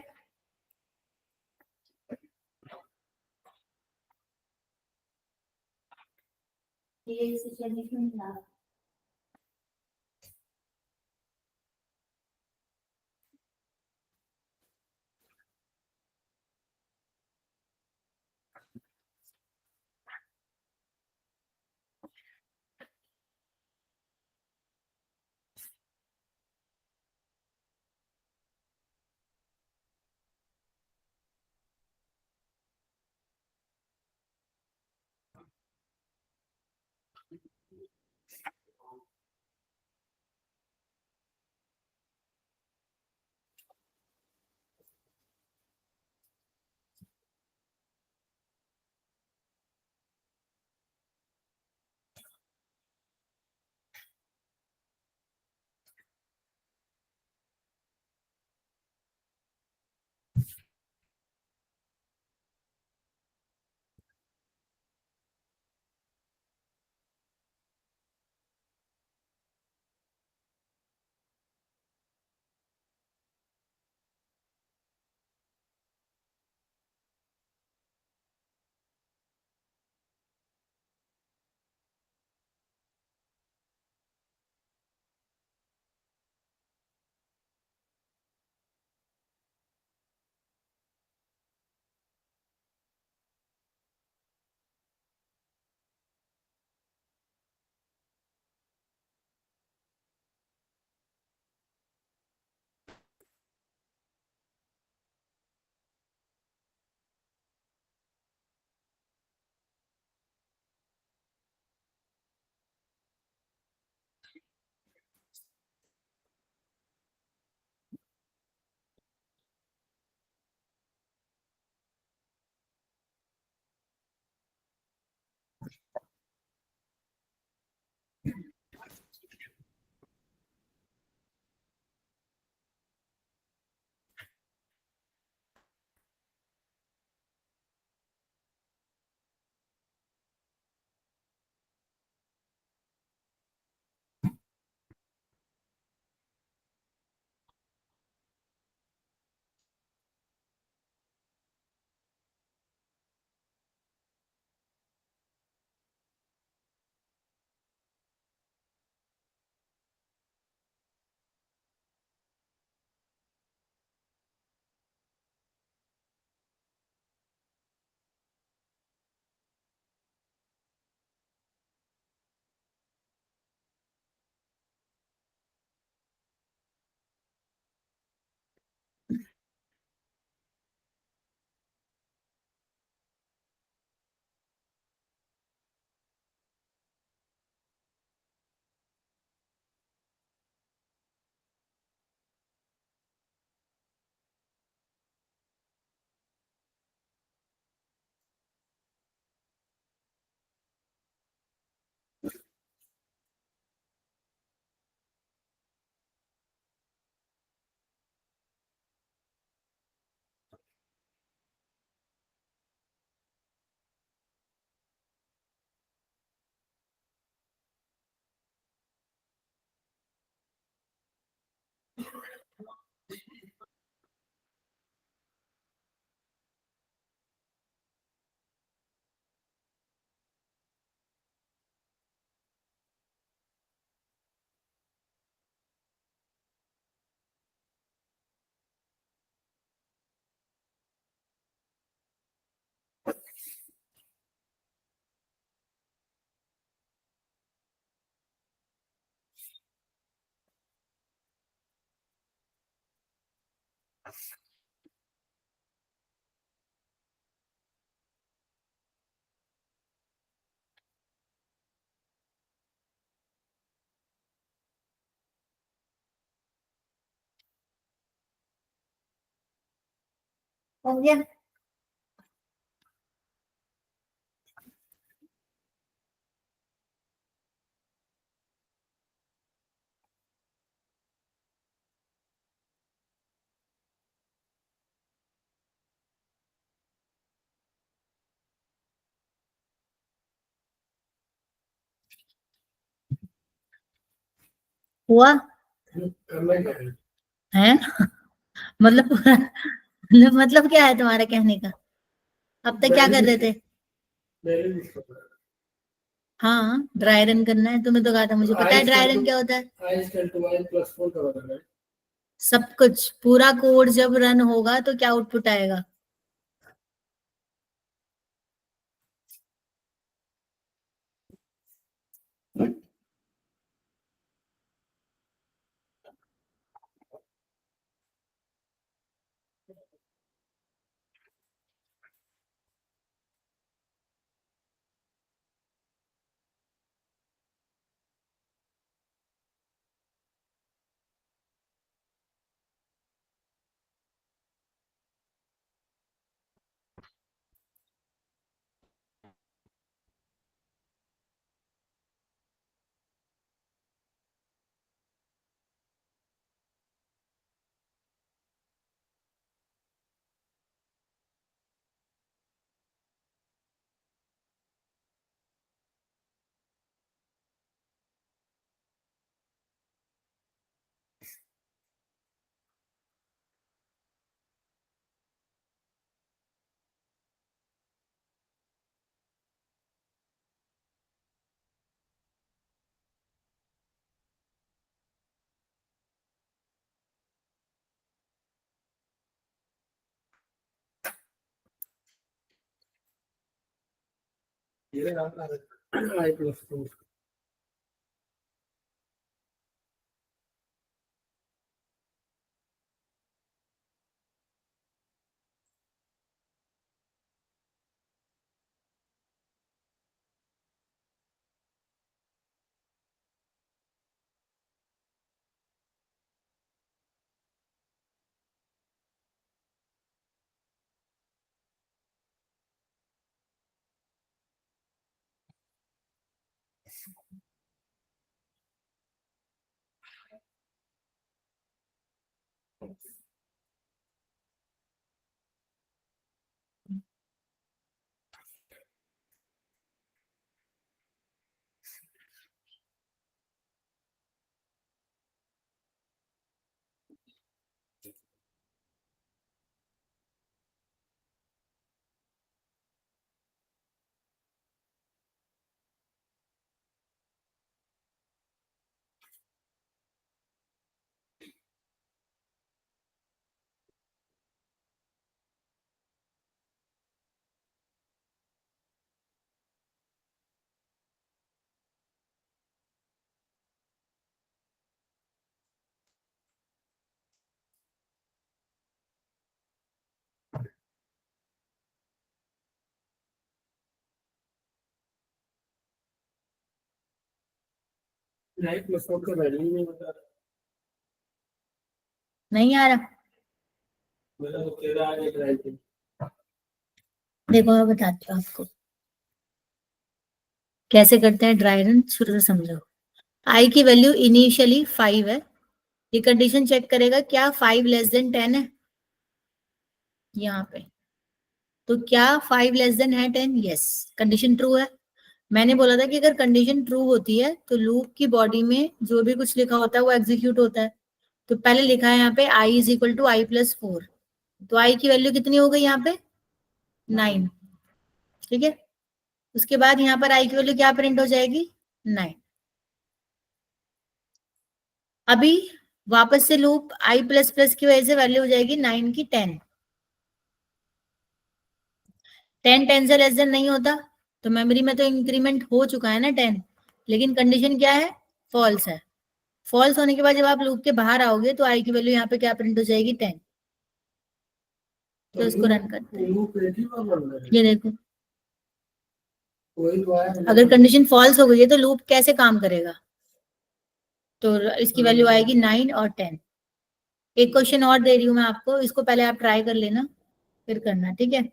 हो गया? हुआ करना क्या है? है? मतलब क्या है तुम्हारे कहने का? अब तक क्या कर रहे थे? मैंने भी इसको पढ़ा। हाँ, ड्राई रन करना है। तुम्हें तो कहा था, मुझे पता है ड्राई रन क्या होता है। I is equal to y plus 4 का बताना है। सब कुछ पूरा कोड जब रन होगा तो क्या आउटपुट आएगा? ये आता है I plus 4। I plus 4 का वैल्यू नहीं बता रहा। नहीं आ रहा? मेरा तो 13 आ गया ड्राई पे। देखो मैं बताती हूँ आपको कैसे करते हैं ड्राई रन, शुरू से समझो। आई की वैल्यू इनिशियली 5 है। ये कंडीशन चेक करेगा क्या 5 लेस देन 10 है यहाँ पे। तो क्या 5 लेस देन है 10? यस, कंडीशन ट्रू है। मैंने बोला था कि अगर कंडीशन ट्रू होती है तो लूप की बॉडी में जो भी कुछ लिखा होता है वो एग्जीक्यूट होता है। तो पहले लिखा है यहाँ पे i is equal to I plus 4। तो i की वैल्यू कितनी हो गई यहाँ पे? 9। ठीक है, उसके बाद यहाँ पर i की वैल्यू क्या प्रिंट हो जाएगी? 9। अभी वापस से लूप i प्लस प्लस की वजह से वैल्यू हो जाएगी 9 की 10। 10 से लेस देन नहीं होता, तो मेमोरी में तो इंक्रीमेंट हो चुका है ना 10, लेकिन कंडीशन क्या है? फॉल्स है। फॉल्स होने के बाद जब आप लूप के बाहर आओगे तो आई की वैल्यू यहाँ पे क्या प्रिंट हो जाएगी? 10। तो इसको रन करते हैं। लूप एक ही बार बन रहा है। ये देखो, वही तो आया है। अगर कंडीशन फॉल्स हो गई है तो लूप कैसे काम करेगा? तो इसकी वैल्यू आएगी 9 और 10। एक क्वेश्चन और दे रही हूँ मैं आपको, इसको पहले आप ट्राई कर लेना, फिर करना, ठीक है?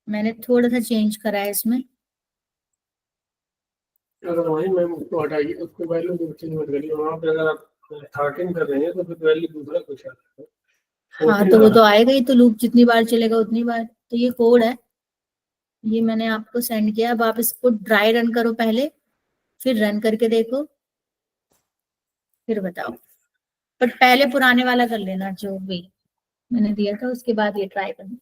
मैंने थोड़ा सा चेंज करा है इसमें। अगर वही मैम उसको हटाइए, उसको वैल्यू चेंज मत करिए, वहाँ पे अगर आप 13 कर रहे हैं तो फिर वैल्यू दूसरा कुछ आ रहा है। हाँ, तो वो तो आएगा ही, तो लूप जितनी बार चलेगा उतनी बार। तो ये कोड है, ये मैंने आपको सेंड किया। अब आप इसको ड्राई रन करो पहले, फिर रन करके देखो, फिर बताओ। बट पहले पुराने वाला कर लेना जो भी मैंने दिया था, उसके बाद ये ट्राई करना।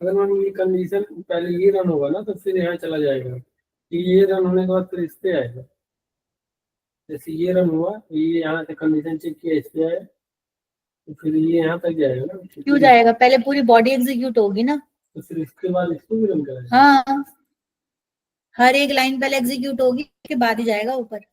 अगर मैम ये कंडीशन पहले ये रन होगा ना तो फिर यहाँ चला जाएगा, ये रन होने के बाद फिर इस पे आएगा। जैसे ये रन हुआ, ये यहाँ से कंडीशन चेक किया, इस पे आया, तो फिर ये यहाँ तक जाएगा ना। क्यों जाएगा? पहले पूरी बॉडी एग्जीक्यूट होगी ना। तो फिर इसके बाद इसको भी रन कराएगा। हाँ, हर एक लाइन पहले एग्जीक्यूट होगी, उसके बाद ही जाएगा ऊपर।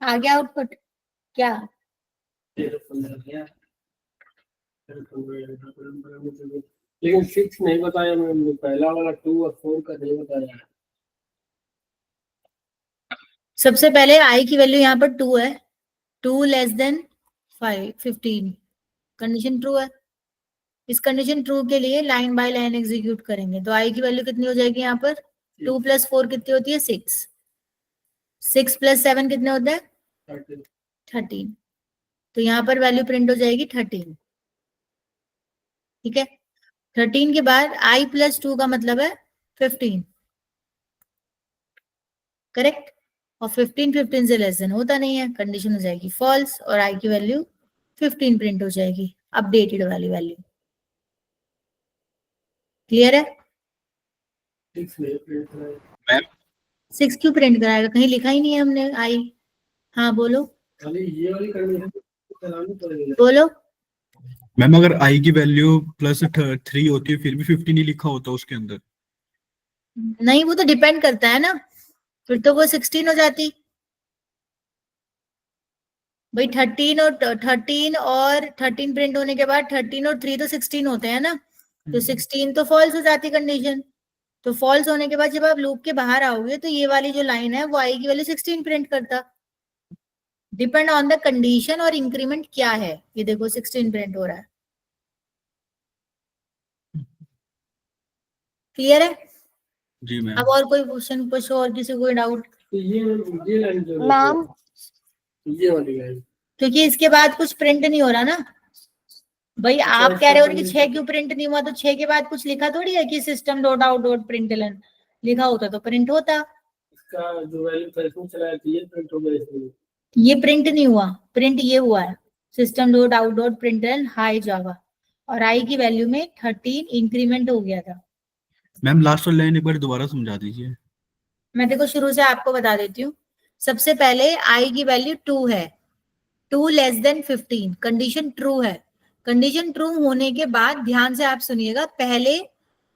आ गया आउटपुट क्या? लेकिन 6 नहीं बताया मैम, पहला वाला 2 और 4 का नहीं बताया। सबसे पहले आई की वैल्यू यहाँ पर 2 है, 2 लेस देन 15, कंडीशन ट्रू है। इस कंडीशन ट्रू के लिए लाइन बाय लाइन एग्जीक्यूट करेंगे, तो आई की वैल्यू कितनी हो जाएगी यहाँ पर? 2 + 4 कितनी होती है? 6। 6 + 7 कितने होते हैं? 13। तो यहाँ पर वैल्यू प्रिंट हो जाएगी 13, ठीक है? 13 के बाद I + 2 का मतलब है 15, करेक्ट? और 15 से लेस देन होता नहीं है, कंडीशन हो जाएगी फॉल्स, और I की वैल्यू 15 प्रिंट हो जाएगी, अपडेटेड वाली वैल्यू। क्लियर है? 6 क्यों प्रिंट कराएगा? कहीं लिखा ही नहीं है हमने I। हाँ बोलो, खाली ये वाली कंडीशन चलानी पड़ेगी। बोलो। मैम अगर आई की वैल्यू +3 होती है फिर भी 15 ही लिखा होता उसके अंदर। नहीं, वो तो डिपेंड करता है ना, फिर तो वो 16 हो जाती भाई। 13 प्रिंट होने के बाद 13 और 3 तो 16 होते हैं ना, तो 16 तो फॉल्स हो जाती कंडीशन। तो फॉल्स होने के बाद जब आप लूप के बाहर आओगे तो ये वाली जो लाइन है वो आई की वैल्यू 16 प्रिंट करता। डिपेंड ऑन द कंडीशन और इंक्रीमेंट क्या है। ये देखो 16 प्रिंट हो रहा है। क्लियर है? जी मैम। अब और कोई क्वेश्चन पूछो, और किसी को कोई डाउट? तो ये लाइन जो मैम ये वाली लाइन क्योंकि इसके बाद कुछ प्रिंट नहीं हो रहा ना भाई। आप कह रहे हो कि 6 क्यों प्रिंट नहीं हुआ, तो 6 के बाद कुछ लिखा थोड़ी है कि system dot out dot println. लिखा होता तो प्रिंट होता। इसका जो वैल्यू था इसमें चलाया तो ये प्रिंट हो गया इसमें। ये प्रिंट नहीं हुआ, प्रिंट ये हुआ है system dot out dot println hi Java, और आई की वैल्यू में 13 इंक्रीमेंट हो गया था। मैम लास्ट वाली लाइन एक बार दोबारा समझा दीजिए। मैं देखो शुरू से आपको बता देती हूँ। सबसे पहले आई की वैल्यू 2 है, 2 लेस देन 15, कंडीशन ट्रू है। कंडीशन ट्रू होने के बाद ध्यान से आप सुनिएगा, पहले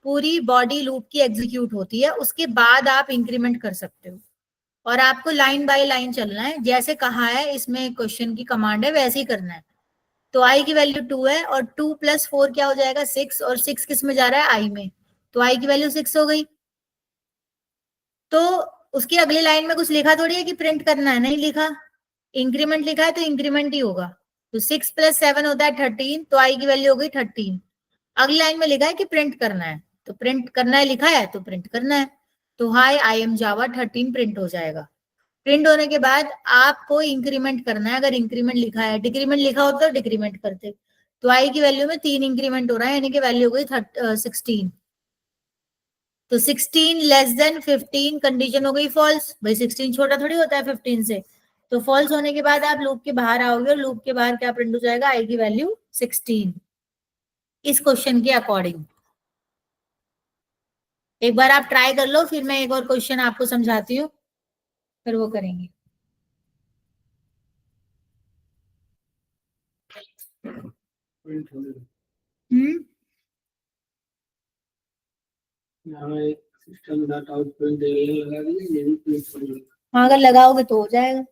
पूरी बॉडी लूप की एग्जीक्यूट होती है, उसके बाद आप इंक्रीमेंट कर सकते हो। और आपको लाइन बाय लाइन चलना है, जैसे कहा है इसमें क्वेश्चन की कमांड है वैसे ही करना है। तो आई की वैल्यू 2 है, और 2 + 4 क्या हो जाएगा 6, और 6 किस में जा रहा है आई में, तो आई की वैल्यू 6 हो गई। तो उसकी अगली लाइन में कुछ लिखा थोड़ी है कि प्रिंट करना है, नहीं लिखा। इंक्रीमेंट लिखा है तो इंक्रीमेंट ही होगा। तो 6 + 7 होता है 13, तो आई की वैल्यू हो गई 13। अगली लाइन में लिखा है कि प्रिंट करना है, तो प्रिंट करना है लिखा है तो प्रिंट करना है। तो hi I am Java 13 print हो जाएगा। प्रिंट होने के बाद आपको इंक्रीमेंट करना है, अगर इंक्रीमेंट लिखा है, डिक्रीमेंट लिखा होता तो डिक्रीमेंट करते। तो आई की वैल्यू में 3 इंक्रीमेंट हो रहा है, यानी कि वैल्यू हो गई 16। तो 16 लेस देन 15 कंडीशन हो गई फॉल्स भाई। 16 छोटा थोड़ी होता है 15 से। तो फॉल्स होने के बाद आप लूप के बाहर आओगे, और लूप के बाहर क्या प्रिंट हो जाएगा, आई की वैल्यू 16 इस क्वेश्चन के अकॉर्डिंग। एक बार आप ट्राई कर लो, फिर मैं एक और क्वेश्चन आपको समझाती हूँ, फिर वो करेंगे। प्रिंट हो गया। हम्म यहाँ एक सिस्टम डॉट आउट प्रिंट लगा दिए, ये भी प्रिंट हो गया। हाँ, अगर लगाओगे तो हो जाएगा।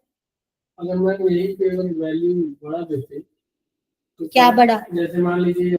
अगर मैं यही पे अगर वैल्यू बढ़ा देते तो क्या बड़ा? जैसे मान लीजिए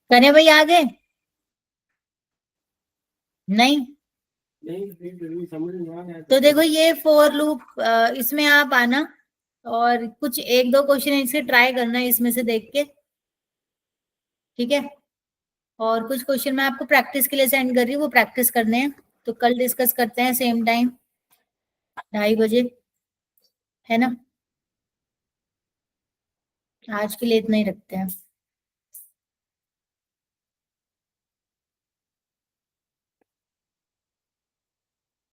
करें भाई आगे? नहीं नहीं फिर समझ में आ गया तो देखो ये फॉर लूप, इसमें आप आना और कुछ एक दो क्वेश्चन इसके ट्राई करना इसमें से देख के, ठीक है? और कुछ क्वेश्चन मैं आपको प्रैक्टिस के लिए सेंड कर रही हूँ, वो प्रैक्टिस करने हैं, तो कल डिस्कस करते हैं सेम टाइम 2:30 बजे, है ना? आज के लिए इतना ही रखते हैं।